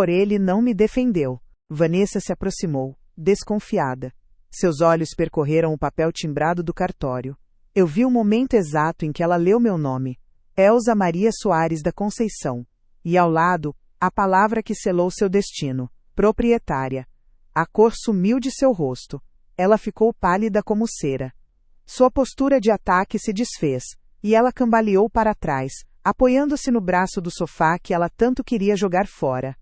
Ele não me defendeu. Vanessa se aproximou, desconfiada. Seus olhos percorreram o papel timbrado do cartório. Eu vi o momento exato em que ela leu meu nome. Elsa Maria Soares da Conceição. E ao lado, a palavra que selou seu destino. Proprietária. A cor sumiu de seu rosto. Ela ficou pálida como cera. Sua postura de ataque se desfez, e ela cambaleou para trás, apoiando-se no braço do sofá que ela tanto queria jogar fora.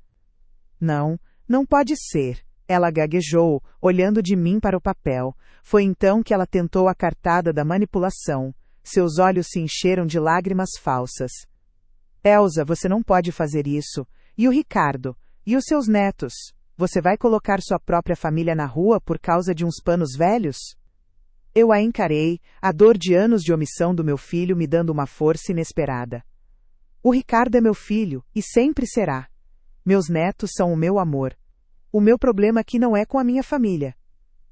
Não, não pode ser, ela gaguejou, olhando de mim para o papel. Foi então que ela tentou a cartada da manipulação. Seus olhos se encheram de lágrimas falsas. Elsa, você não pode fazer isso. E o Ricardo? E os seus netos? Você vai colocar sua própria família na rua por causa de uns panos velhos? Eu a encarei, a dor de anos de omissão do meu filho me dando uma força inesperada. O Ricardo é meu filho, e sempre será. Meus netos são o meu amor. O meu problema aqui não é com a minha família.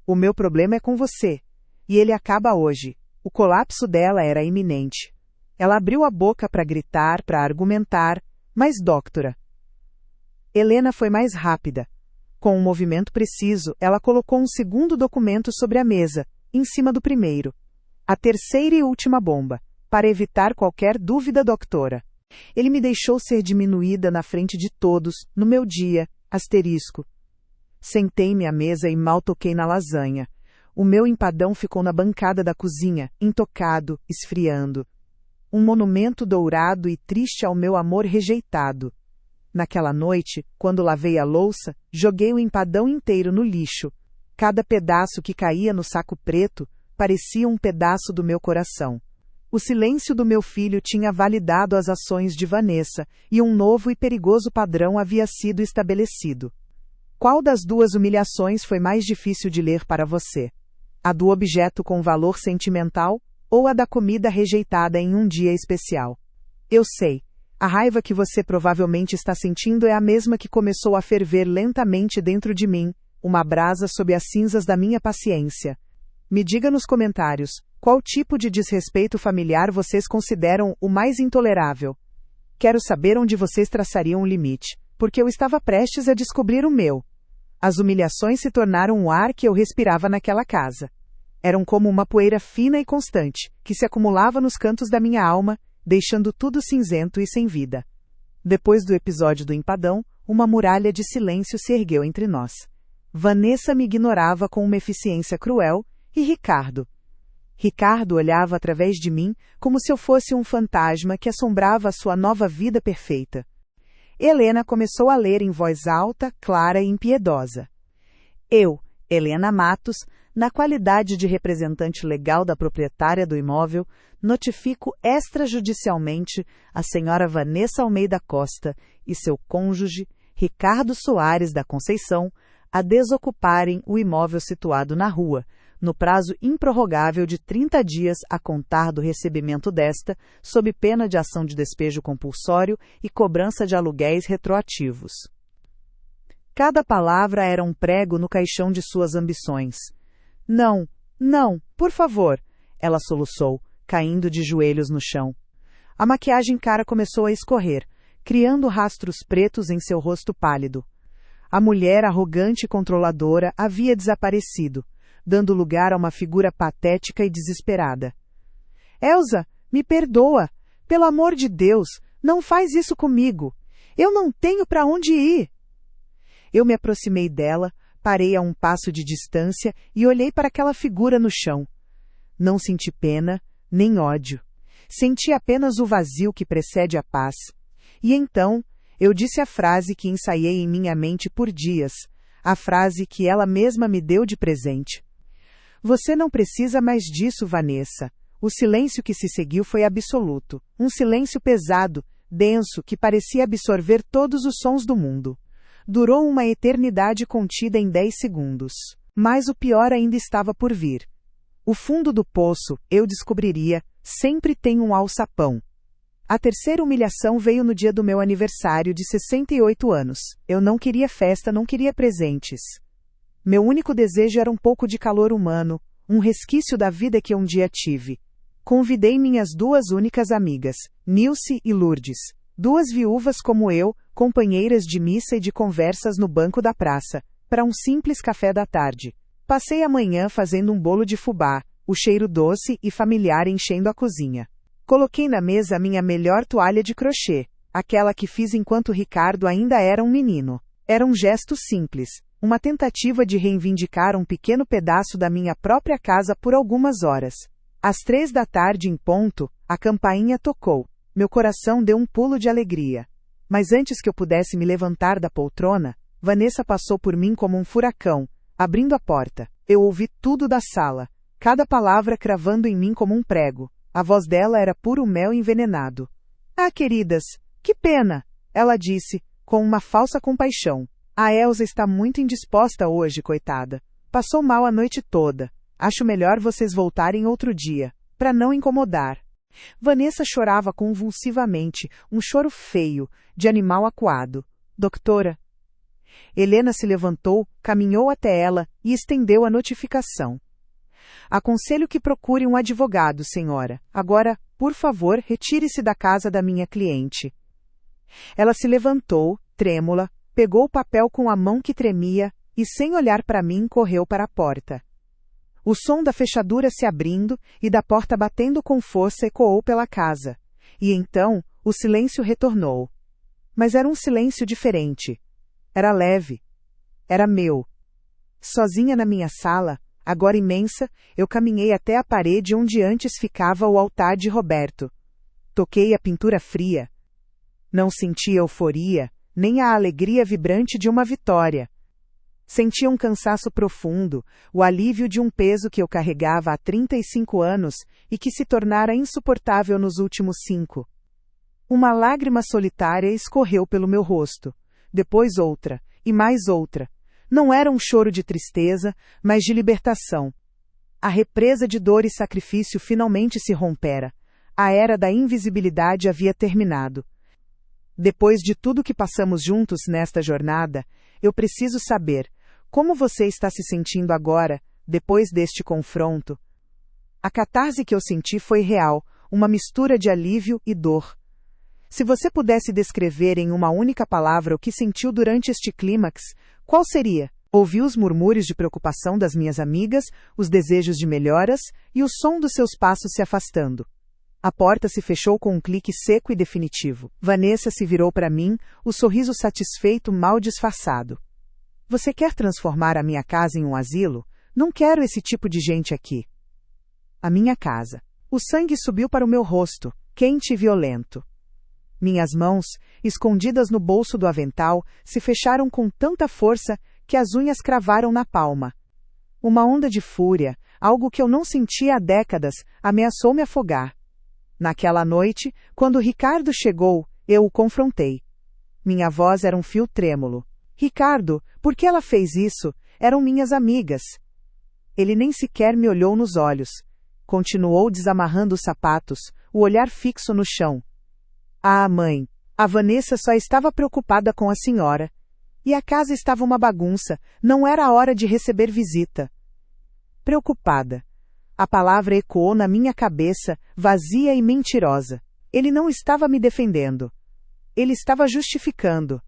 O meu problema é com você. e ele acaba hoje. O colapso dela era iminente. Ela abriu a boca para gritar, para argumentar, mas doutora. Helena foi mais rápida. Com um movimento preciso, ela colocou um segundo documento sobre a mesa, em cima do primeiro. A terceira e última bomba, para evitar qualquer dúvida, doutora. Ele me deixou ser diminuída na frente de todos, no meu dia, asterisco. Sentei-me à mesa e mal toquei na lasanha. O meu empadão ficou na bancada da cozinha, intocado, esfriando. Um monumento dourado e triste ao meu amor rejeitado. Naquela noite, quando lavei a louça, joguei o empadão inteiro no lixo. Cada pedaço que caía no saco preto parecia um pedaço do meu coração. O silêncio do meu filho tinha validado as ações de Vanessa, e um novo e perigoso padrão havia sido estabelecido. Qual das duas humilhações foi mais difícil de ler para você? A do objeto com valor sentimental ou a da comida rejeitada em um dia especial? Eu sei. A raiva que você provavelmente está sentindo é a mesma que começou a ferver lentamente dentro de mim, uma brasa sob as cinzas da minha paciência. Me diga nos comentários, qual tipo de desrespeito familiar vocês consideram o mais intolerável? Quero saber onde vocês traçariam o limite, porque eu estava prestes a descobrir o meu. As humilhações se tornaram o ar que eu respirava naquela casa. Eram como uma poeira fina e constante, que se acumulava nos cantos da minha alma, deixando tudo cinzento e sem vida. Depois do episódio do empadão, uma muralha de silêncio se ergueu entre nós. Vanessa me ignorava com uma eficiência cruel, e Ricardo olhava através de mim como se eu fosse um fantasma que assombrava a sua nova vida perfeita. Helena começou a ler em voz alta, clara e impiedosa. Eu, Helena Matos, na qualidade de representante legal da proprietária do imóvel, notifico extrajudicialmente a senhora Vanessa Almeida Costa e seu cônjuge, Ricardo Soares da Conceição, a desocuparem o imóvel situado na rua, no prazo improrrogável de 30 dias a contar do recebimento desta, sob pena de ação de despejo compulsório e cobrança de aluguéis retroativos. Cada palavra era um prego no caixão de suas ambições. Não, por favor, ela soluçou, caindo de joelhos no chão. A maquiagem cara começou a escorrer, criando rastros pretos em seu rosto pálido. A mulher arrogante e controladora havia desaparecido, dando lugar a uma figura patética e desesperada. Elsa, me perdoa. Pelo amor de Deus, não faz isso comigo. Eu não tenho para onde ir. Eu me aproximei dela, parei a um passo de distância e olhei para aquela figura no chão. Não senti pena, nem ódio. Senti apenas o vazio que precede a paz. E então, eu disse a frase que ensaiei em minha mente por dias, a frase que ela mesma me deu de presente. Você não precisa mais disso, Vanessa. O silêncio que se seguiu foi absoluto. Um silêncio pesado, denso, que parecia absorver todos os sons do mundo. Durou uma eternidade contida em 10 segundos. Mas o pior ainda estava por vir. O fundo do poço, eu descobriria, sempre tem um alçapão. A terceira humilhação veio no dia do meu aniversário de 68 anos. Eu não queria festa, não queria presentes. Meu único desejo era um pouco de calor humano, um resquício da vida que um dia tive. Convidei minhas duas únicas amigas, Nilce e Lourdes, duas viúvas como eu, companheiras de missa e de conversas no banco da praça, para um simples café da tarde. Passei a manhã fazendo um bolo de fubá, o cheiro doce e familiar enchendo a cozinha. Coloquei na mesa a minha melhor toalha de crochê, aquela que fiz enquanto Ricardo ainda era um menino. Era um gesto simples, uma tentativa de reivindicar um pequeno pedaço da minha própria casa por algumas horas. Às 3 da tarde em ponto, a campainha tocou. Meu coração deu um pulo de alegria. Mas antes que eu pudesse me levantar da poltrona, Vanessa passou por mim como um furacão, abrindo a porta. Eu ouvi tudo da sala, cada palavra cravando em mim como um prego. A voz dela era puro mel envenenado. Ah, queridas, que pena, ela disse, com uma falsa compaixão. A Elsa está muito indisposta hoje, coitada. Passou mal a noite toda. Acho melhor vocês voltarem outro dia, para não incomodar. Vanessa chorava convulsivamente, um choro feio, de animal acuado. Doutora. Helena se levantou, caminhou até ela e estendeu a notificação. Aconselho que procure um advogado, senhora. Agora, por favor, retire-se da casa da minha cliente. Ela se levantou, trêmula, pegou o papel com a mão que tremia e, sem olhar para mim, correu para a porta. O som da fechadura se abrindo e da porta batendo com força ecoou pela casa. E então, o silêncio retornou. Mas era um silêncio diferente. Era leve. Era meu. Sozinha na minha sala, agora imensa, eu caminhei até a parede onde antes ficava o altar de Roberto. Toquei a pintura fria. Não senti euforia, nem a alegria vibrante de uma vitória. Sentia um cansaço profundo, o alívio de um peso que eu carregava há 35 anos e que se tornara insuportável nos últimos 5. Uma lágrima solitária escorreu pelo meu rosto. Depois outra, e mais outra. Não era um choro de tristeza, mas de libertação. A represa de dor e sacrifício finalmente se rompera. A era da invisibilidade havia terminado. Depois de tudo que passamos juntos nesta jornada, eu preciso saber, como você está se sentindo agora, depois deste confronto? A catarse que eu senti foi real, uma mistura de alívio e dor. Se você pudesse descrever em uma única palavra o que sentiu durante este clímax, qual seria? Ouvi os murmúrios de preocupação das minhas amigas, os desejos de melhoras e o som dos seus passos se afastando. A porta se fechou com um clique seco e definitivo. Vanessa se virou para mim, o sorriso satisfeito mal disfarçado. Você quer transformar a minha casa em um asilo? Não quero esse tipo de gente aqui. A minha casa. O sangue subiu para o meu rosto, quente e violento. Minhas mãos, escondidas no bolso do avental, se fecharam com tanta força que as unhas cravaram na palma. Uma onda de fúria, algo que eu não sentia há décadas, ameaçou me afogar. Naquela noite, quando Ricardo chegou, eu o confrontei. Minha voz era um fio trêmulo. Ricardo, por que ela fez isso? Eram minhas amigas. Ele nem sequer me olhou nos olhos. Continuou desamarrando os sapatos, o olhar fixo no chão. Ah, mãe, a Vanessa só estava preocupada com a senhora. E a casa estava uma bagunça, não era a hora de receber visita. Preocupada. A palavra ecoou na minha cabeça, vazia e mentirosa. Ele não estava me defendendo. Ele estava justificando.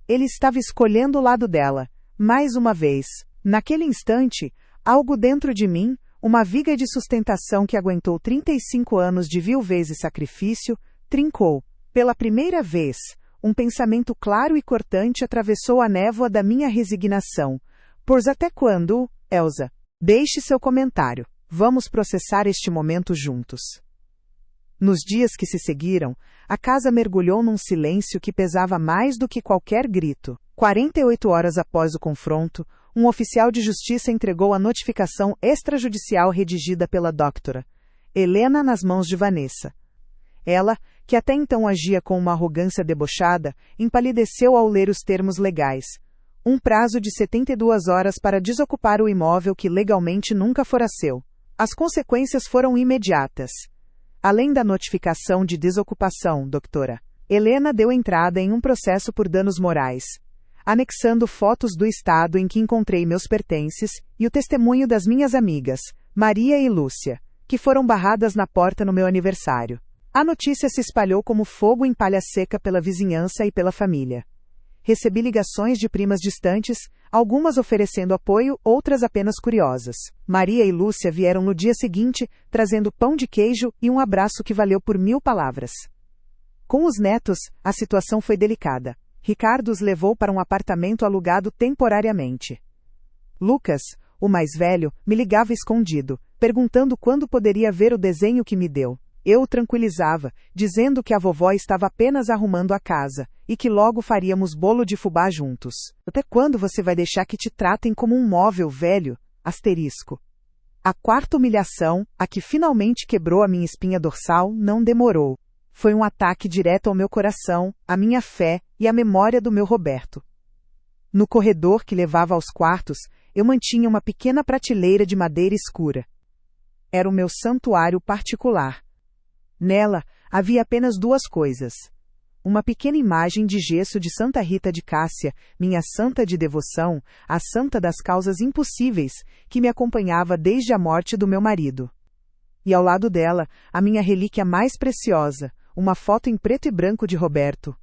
Ele estava escolhendo o lado dela. Mais uma vez. Naquele instante, algo dentro de mim, uma viga de sustentação que aguentou 35 anos de viuvez e sacrifício, trincou. Pela primeira vez, um pensamento claro e cortante atravessou a névoa da minha resignação. Pois até quando, Elsa? Deixe seu comentário. Vamos processar este momento juntos. Nos dias que se seguiram, a casa mergulhou num silêncio que pesava mais do que qualquer grito. 48 horas após o confronto, um oficial de justiça entregou a notificação extrajudicial redigida pela doutora Helena nas mãos de Vanessa. Ela, que até então agia com uma arrogância debochada, empalideceu ao ler os termos legais. Um prazo de 72 horas para desocupar o imóvel que legalmente nunca fora seu. As consequências foram imediatas. Além da notificação de desocupação, doutora Helena deu entrada em um processo por danos morais, anexando fotos do estado em que encontrei meus pertences e o testemunho das minhas amigas, Maria e Lúcia, que foram barradas na porta no meu aniversário. A notícia se espalhou como fogo em palha seca pela vizinhança e pela família. Recebi ligações de primas distantes, algumas oferecendo apoio, outras apenas curiosas. Maria e Lúcia vieram no dia seguinte, trazendo pão de queijo e um abraço que valeu por 1000 palavras. Com os netos, a situação foi delicada. Ricardo os levou para um apartamento alugado temporariamente. Lucas, o mais velho, me ligava escondido, perguntando quando poderia ver o desenho que me deu. Eu o tranquilizava, dizendo que a vovó estava apenas arrumando a casa, e que logo faríamos bolo de fubá juntos. Até quando você vai deixar que te tratem como um móvel velho? Asterisco. A quarta humilhação, a que finalmente quebrou a minha espinha dorsal, não demorou. Foi um ataque direto ao meu coração, à minha fé e à memória do meu Roberto. No corredor que levava aos quartos, eu mantinha uma pequena prateleira de madeira escura. Era o meu santuário particular. Nela, havia apenas 2 coisas. uma pequena imagem de gesso de Santa Rita de Cássia, minha santa de devoção, a santa das causas impossíveis, que me acompanhava desde a morte do meu marido. E ao lado dela, a minha relíquia mais preciosa, uma foto em preto e branco de Roberto.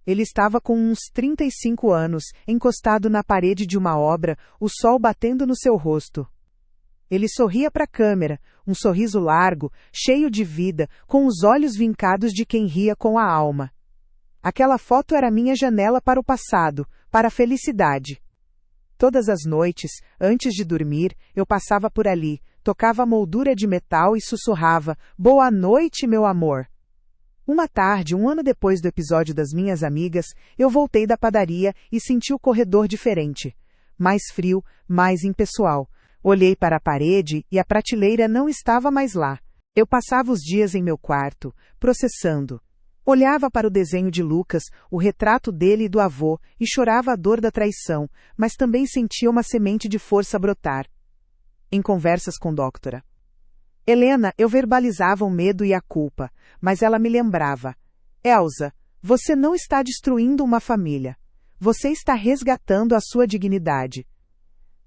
Ele estava com uns 35 anos, encostado na parede de uma obra, o sol batendo no seu rosto. Ele sorria para a câmera, um sorriso largo, cheio de vida, com os olhos vincados de quem ria com a alma. Aquela foto era minha janela para o passado, para a felicidade. Todas as noites, antes de dormir, eu passava por ali, tocava a moldura de metal e sussurrava: "Boa noite, meu amor." Uma tarde, um ano depois do episódio das minhas amigas, eu voltei da padaria e senti o corredor diferente. Mais frio, mais impessoal. Olhei para a parede e a prateleira não estava mais lá. Eu passava os dias em meu quarto, processando. Olhava para o desenho de Lucas, o retrato dele e do avô, e chorava a dor da traição, mas também sentia uma semente de força brotar. Em conversas com Dra. Helena, eu verbalizava o medo e a culpa, mas ela me lembrava: "Elsa, você não está destruindo uma família. Você está resgatando a sua dignidade."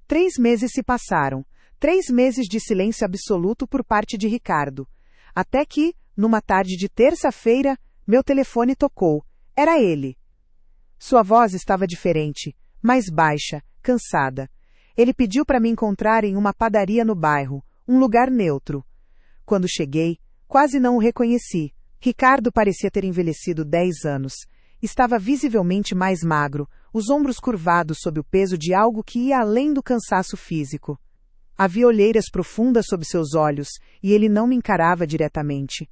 3 meses se passaram, 3 meses de silêncio absoluto por parte de Ricardo. Até que, numa tarde de terça-feira, meu telefone tocou. Era ele. Sua voz estava diferente, mais baixa, cansada. Ele pediu para me encontrar em uma padaria no bairro, um lugar neutro. Quando cheguei, quase não o reconheci. Ricardo parecia ter envelhecido 10 anos. Estava visivelmente mais magro, os ombros curvados sob o peso de algo que ia além do cansaço físico. Havia olheiras profundas sob seus olhos, e ele não me encarava diretamente.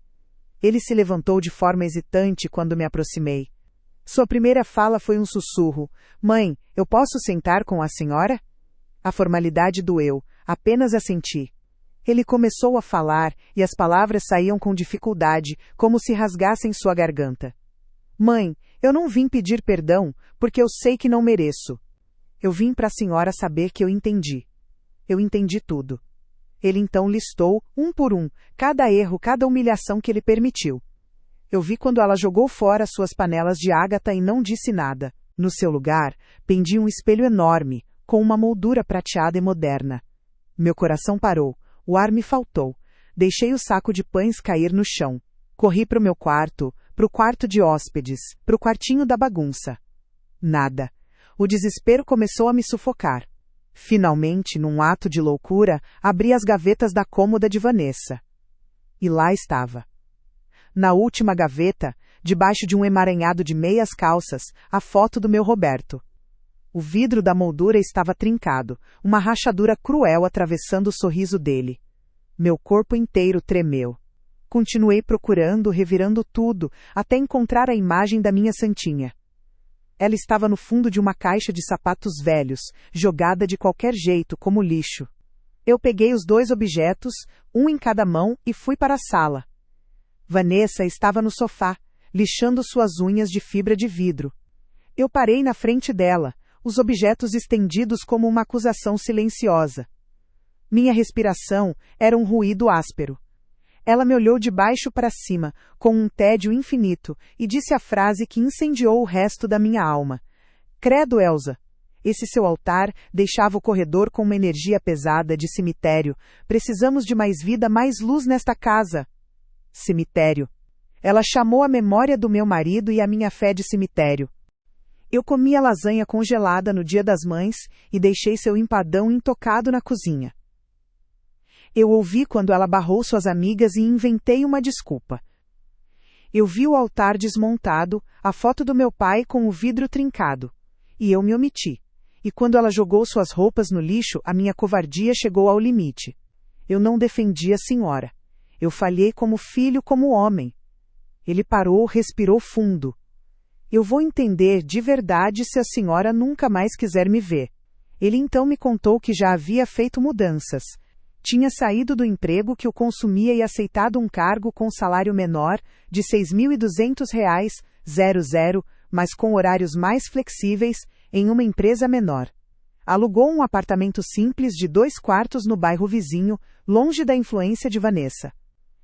Ele se levantou de forma hesitante quando me aproximei. Sua primeira fala foi um sussurro: "Mãe, eu posso sentar com a senhora?" A formalidade doeu, apenas assenti. Ele começou a falar, e as palavras saíam com dificuldade, como se rasgassem sua garganta. "Mãe, eu não vim pedir perdão, porque eu sei que não mereço. Eu vim para a senhora saber que eu entendi. Eu entendi tudo." Ele então listou, um por um, cada erro, cada humilhação que ele permitiu. Eu vi quando ela jogou fora suas panelas de ágata e não disse nada. No seu lugar, pendia um espelho enorme, com uma moldura prateada e moderna. Meu coração parou, o ar me faltou. Deixei o saco de pães cair no chão. Corri para o meu quarto, para o quarto de hóspedes, para o quartinho da bagunça. Nada. O desespero começou a me sufocar. Finalmente, num ato de loucura, abri as gavetas da cômoda de Vanessa. E lá estava. Na última gaveta, debaixo de um emaranhado de meias calças, a foto do meu Roberto. O vidro da moldura estava trincado, uma rachadura cruel atravessando o sorriso dele. Meu corpo inteiro tremeu. Continuei procurando, revirando tudo, até encontrar a imagem da minha santinha. Ela estava no fundo de uma caixa de sapatos velhos, jogada de qualquer jeito, como lixo. Eu peguei os 2 objetos, um em cada mão, e fui para a sala. Vanessa estava no sofá, lixando suas unhas de fibra de vidro. Eu parei na frente dela, os objetos estendidos como uma acusação silenciosa. Minha respiração era um ruído áspero. Ela me olhou de baixo para cima, com um tédio infinito, e disse a frase que incendiou o resto da minha alma. "Credo, Elsa." Esse seu altar deixava o corredor com uma energia pesada de cemitério. "Precisamos de mais vida, mais luz nesta casa." Cemitério. Ela chamou a memória do meu marido e a minha fé de cemitério. Eu comi a lasanha congelada no Dia das Mães e deixei seu empadão intocado na cozinha. Eu ouvi quando ela barrou suas amigas e inventei uma desculpa. Eu vi o altar desmontado, a foto do meu pai com o vidro trincado. E eu me omiti. E quando ela jogou suas roupas no lixo, a minha covardia chegou ao limite. Eu não defendi a senhora. Eu falhei como filho, como homem. Ele parou, respirou fundo. "Eu vou entender de verdade se a senhora nunca mais quiser me ver." Ele então me contou que já havia feito mudanças. Tinha saído do emprego que o consumia e aceitado um cargo com salário menor, de R$ 6.200, mas com horários mais flexíveis, em uma empresa menor. Alugou um apartamento simples de 2 quartos no bairro vizinho, longe da influência de Vanessa.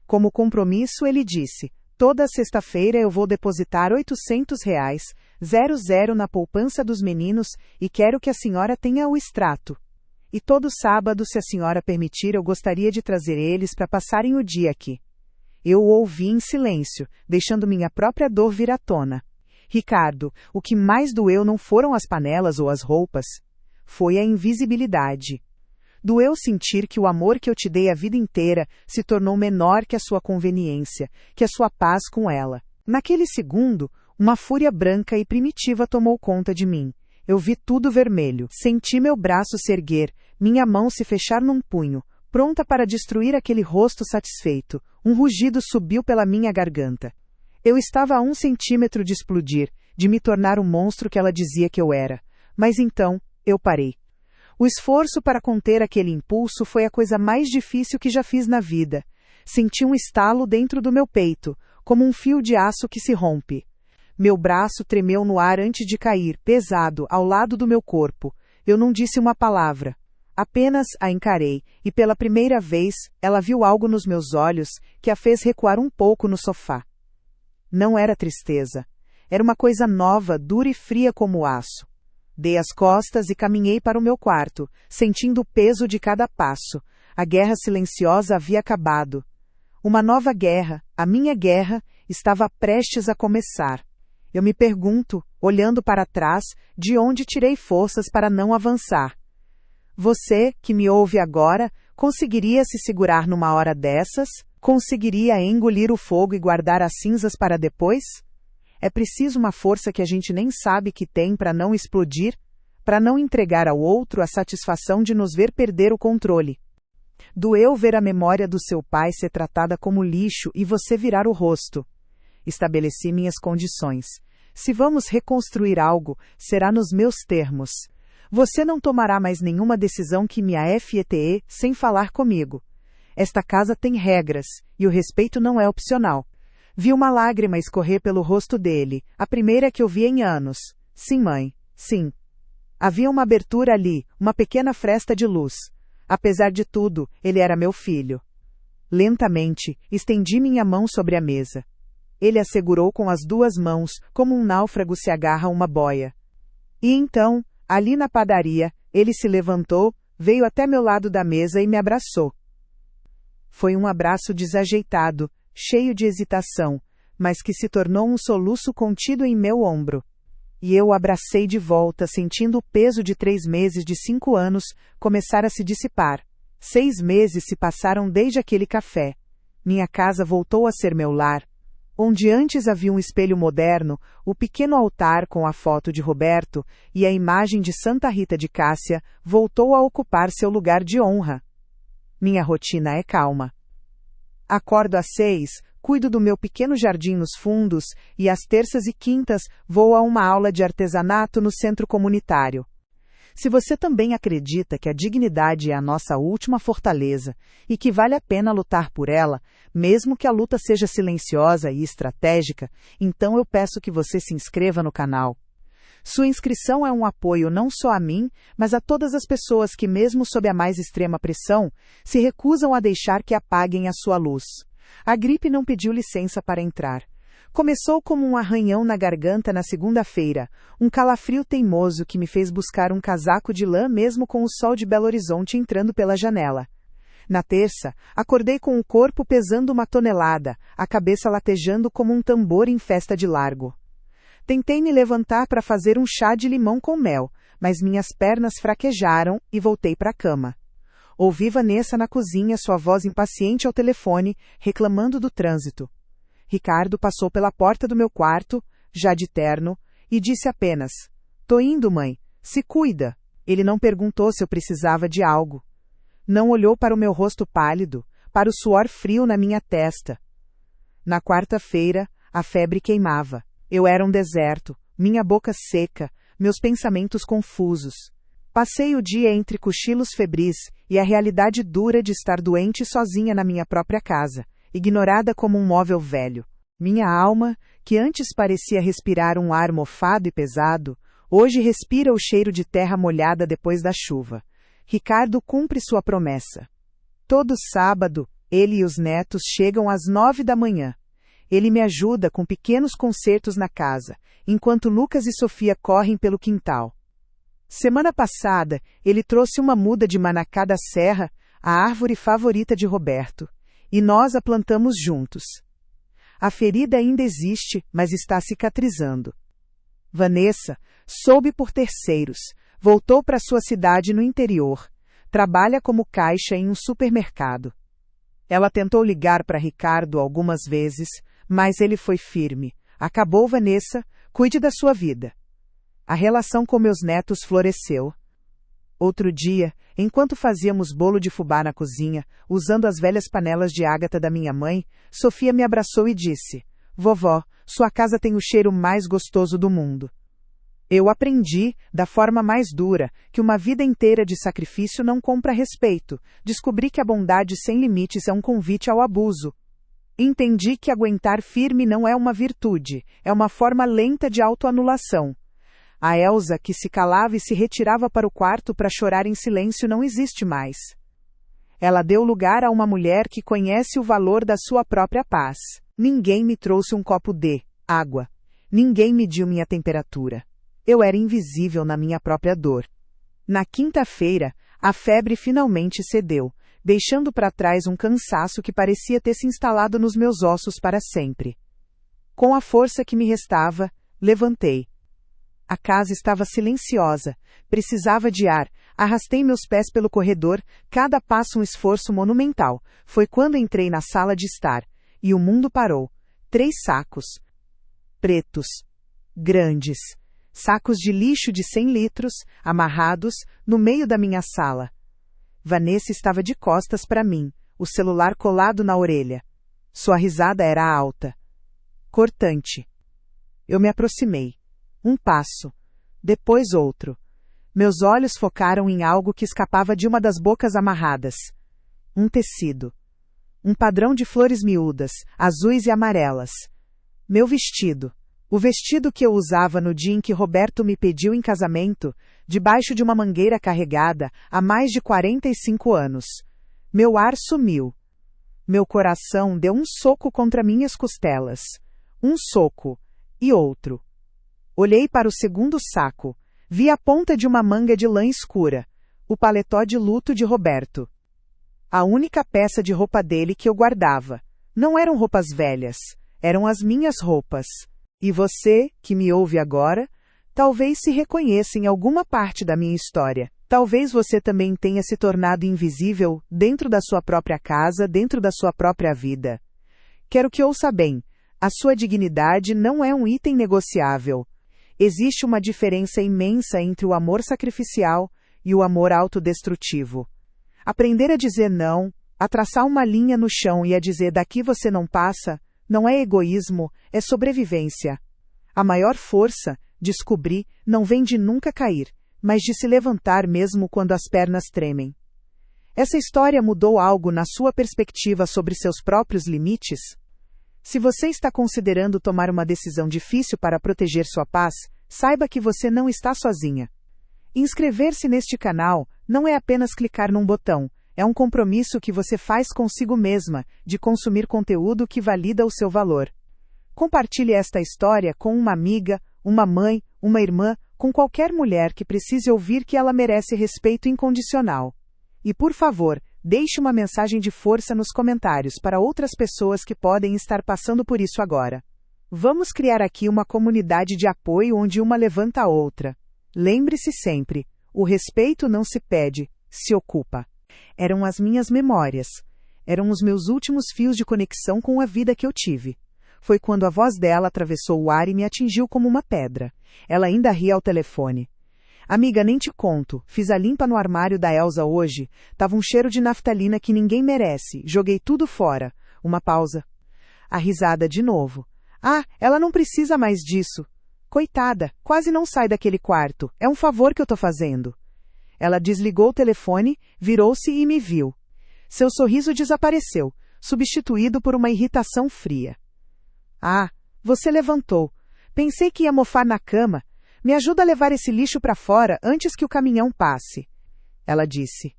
Como compromisso, ele disse: Toda sexta-feira eu vou depositar R$800, na poupança dos meninos, e quero que a senhora tenha o extrato. E todo sábado, se a senhora permitir, eu gostaria de trazer eles para passarem o dia aqui. Eu o ouvi em silêncio, deixando minha própria dor vir à tona. Ricardo, o que mais doeu não foram as panelas ou as roupas. Foi a invisibilidade. Doeu sentir que o amor que eu te dei a vida inteira se tornou menor que a sua conveniência, que a sua paz com ela. Naquele segundo, uma fúria branca e primitiva tomou conta de mim. Eu vi tudo vermelho. Senti meu braço se erguer, minha mão se fechar num punho, pronta para destruir aquele rosto satisfeito. Um rugido subiu pela minha garganta. Eu estava a 1 centímetro de explodir, de me tornar o monstro que ela dizia que eu era. Mas então, eu parei. O esforço para conter aquele impulso foi a coisa mais difícil que já fiz na vida. Senti um estalo dentro do meu peito, como um fio de aço que se rompe. Meu braço tremeu no ar antes de cair, pesado, ao lado do meu corpo. Eu não disse uma palavra. Apenas a encarei, e pela primeira vez, ela viu algo nos meus olhos que a fez recuar um pouco no sofá. Não era tristeza. Era uma coisa nova, dura e fria como aço. Dei as costas e caminhei para o meu quarto, sentindo o peso de cada passo. A guerra silenciosa havia acabado. Uma nova guerra, a minha guerra, estava prestes a começar. Eu me pergunto, olhando para trás, de onde tirei forças para não avançar. Você, que me ouve agora, conseguiria se segurar numa hora dessas? Conseguiria engolir o fogo e guardar as cinzas para depois? É preciso uma força que a gente nem sabe que tem para não explodir, para não entregar ao outro a satisfação de nos ver perder o controle. Doeu ver a memória do seu pai ser tratada como lixo e você virar o rosto. Estabeleci minhas condições. Se vamos reconstruir algo, será nos meus termos. Você não tomará mais nenhuma decisão que me afete sem falar comigo. Esta casa tem regras, e o respeito não é opcional. Vi uma lágrima escorrer pelo rosto dele, a primeira que eu vi em anos. Sim, mãe, sim. Havia uma abertura ali, uma pequena fresta de luz. Apesar de tudo, ele era meu filho. Lentamente, estendi minha mão sobre a mesa. Ele a segurou com as 2 mãos, como um náufrago se agarra a uma boia. E então, ali na padaria, ele se levantou, veio até meu lado da mesa e me abraçou. Foi um abraço desajeitado, cheio de hesitação, mas que se tornou um soluço contido em meu ombro. E eu o abracei de volta, sentindo o peso de 3 meses de 5 anos começar a se dissipar. 6 meses se passaram desde aquele café. Minha casa voltou a ser meu lar. Onde antes havia um espelho moderno, o pequeno altar com a foto de Roberto e a imagem de Santa Rita de Cássia voltou a ocupar seu lugar de honra. Minha rotina é calma. Acordo às 6, cuido do meu pequeno jardim nos fundos e às terças e quintas vou a uma aula de artesanato no centro comunitário. Se você também acredita que a dignidade é a nossa última fortaleza e que vale a pena lutar por ela, mesmo que a luta seja silenciosa e estratégica, então eu peço que você se inscreva no canal. Sua inscrição é um apoio não só a mim, mas a todas as pessoas que, mesmo sob a mais extrema pressão, se recusam a deixar que apaguem a sua luz. A gripe não pediu licença para entrar. Começou como um arranhão na garganta na segunda-feira, um calafrio teimoso que me fez buscar um casaco de lã mesmo com o sol de Belo Horizonte entrando pela janela. Na terça, acordei com o corpo pesando 1 tonelada, a cabeça latejando como um tambor em festa de largo. Tentei me levantar para fazer um chá de limão com mel, mas minhas pernas fraquejaram e voltei para a cama. Ouvi Vanessa na cozinha, sua voz impaciente ao telefone, reclamando do trânsito. Ricardo passou pela porta do meu quarto, já de terno, e disse apenas: "Tô indo, mãe. Se cuida." Ele não perguntou se eu precisava de algo. Não olhou para o meu rosto pálido, para o suor frio na minha testa. Na quarta-feira, a febre queimava. Eu era um deserto, minha boca seca, meus pensamentos confusos. Passei o dia entre cochilos febris e a realidade dura de estar doente sozinha na minha própria casa, ignorada como um móvel velho. Minha alma, que antes parecia respirar um ar mofado e pesado, hoje respira o cheiro de terra molhada depois da chuva. Ricardo cumpre sua promessa. Todo sábado, ele e os netos chegam às 9 da manhã. Ele me ajuda com pequenos consertos na casa, enquanto Lucas e Sofia correm pelo quintal. Semana passada, ele trouxe uma muda de manacá da serra, a árvore favorita de Roberto, e nós a plantamos juntos. A ferida ainda existe, mas está cicatrizando. Vanessa, soube por terceiros, voltou para sua cidade no interior, trabalha como caixa em um supermercado. Ela tentou ligar para Ricardo algumas vezes, mas ele foi firme. Acabou, Vanessa, cuide da sua vida. A relação com meus netos floresceu. Outro dia, enquanto fazíamos bolo de fubá na cozinha, usando as velhas panelas de ágata da minha mãe, Sofia me abraçou e disse: Vovó, sua casa tem o cheiro mais gostoso do mundo. Eu aprendi, da forma mais dura, que uma vida inteira de sacrifício não compra respeito. Descobri que a bondade sem limites é um convite ao abuso. Entendi que aguentar firme não é uma virtude, é uma forma lenta de autoanulação. A Elsa, que se calava e se retirava para o quarto para chorar em silêncio, não existe mais. Ela deu lugar a uma mulher que conhece o valor da sua própria paz. Ninguém me trouxe um copo de água. Ninguém mediu minha temperatura. Eu era invisível na minha própria dor. Na quinta-feira, a febre finalmente cedeu, deixando para trás um cansaço que parecia ter se instalado nos meus ossos para sempre. Com a força que me restava, levantei. A casa estava silenciosa, precisava de ar, arrastei meus pés pelo corredor, cada passo um esforço monumental. Foi quando entrei na sala de estar, e o mundo parou. 3 sacos. Pretos. Grandes. Sacos de lixo de 100 litros, amarrados, no meio da minha sala. Vanessa estava de costas para mim, o celular colado na orelha. Sua risada era alta. Cortante. Eu me aproximei. Um passo. Depois outro. Meus olhos focaram em algo que escapava de uma das bocas amarradas. Um tecido. Um padrão de flores miúdas, azuis e amarelas. Meu vestido. O vestido que eu usava no dia em que Roberto me pediu em casamento, debaixo de uma mangueira carregada, há mais de 45 anos. Meu ar sumiu. Meu coração deu um soco contra minhas costelas. Um soco. E outro. Olhei para o segundo saco. Vi a ponta de uma manga de lã escura. O paletó de luto de Roberto. A única peça de roupa dele que eu guardava. Não eram roupas velhas. Eram as minhas roupas. E você, que me ouve agora, talvez se reconheça em alguma parte da minha história. Talvez você também tenha se tornado invisível dentro da sua própria casa, dentro da sua própria vida. Quero que ouça bem. A sua dignidade não é um item negociável. Existe uma diferença imensa entre o amor sacrificial e o amor autodestrutivo. Aprender a dizer não, a traçar uma linha no chão e a dizer daqui você não passa, não é egoísmo, é sobrevivência. A maior força, descobri, não vem de nunca cair, mas de se levantar mesmo quando as pernas tremem. Essa história mudou algo na sua perspectiva sobre seus próprios limites? Se você está considerando tomar uma decisão difícil para proteger sua paz, saiba que você não está sozinha. Inscrever-se neste canal não é apenas clicar num botão, é um compromisso que você faz consigo mesma, de consumir conteúdo que valida o seu valor. Compartilhe esta história com uma amiga, uma mãe, uma irmã, com qualquer mulher que precise ouvir que ela merece respeito incondicional. E por favor, deixe uma mensagem de força nos comentários para outras pessoas que podem estar passando por isso agora. Vamos criar aqui uma comunidade de apoio onde uma levanta a outra. Lembre-se sempre, o respeito não se pede, se ocupa. Eram as minhas memórias. Eram os meus últimos fios de conexão com a vida que eu tive. Foi quando a voz dela atravessou o ar e me atingiu como uma pedra. Ela ainda ria ao telefone. Amiga, nem te conto, fiz a limpa no armário da Elsa hoje, tava um cheiro de naftalina que ninguém merece, joguei tudo fora. Uma pausa. A risada de novo. Ah, ela não precisa mais disso. Coitada, quase não sai daquele quarto, é um favor que eu tô fazendo. Ela desligou o telefone, virou-se e me viu. Seu sorriso desapareceu, substituído por uma irritação fria. Ah, você levantou. Pensei que ia mofar na cama. Me ajuda a levar esse lixo para fora antes que o caminhão passe. Ela disse.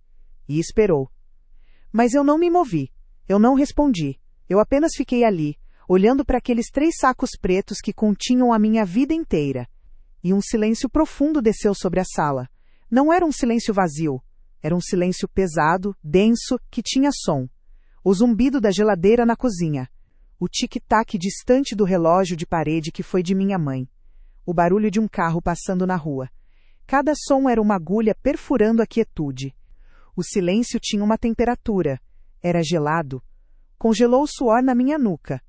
E esperou. Mas eu não me movi. Eu não respondi. Eu apenas fiquei ali, olhando para aqueles 3 sacos pretos que continham a minha vida inteira. E um silêncio profundo desceu sobre a sala. Não era um silêncio vazio. Era um silêncio pesado, denso, que tinha som. O zumbido da geladeira na cozinha. O tic-tac distante do relógio de parede que foi de minha mãe. O barulho de um carro passando na rua. Cada som era uma agulha perfurando a quietude. O silêncio tinha uma temperatura. Era gelado. Congelou o suor na minha nuca.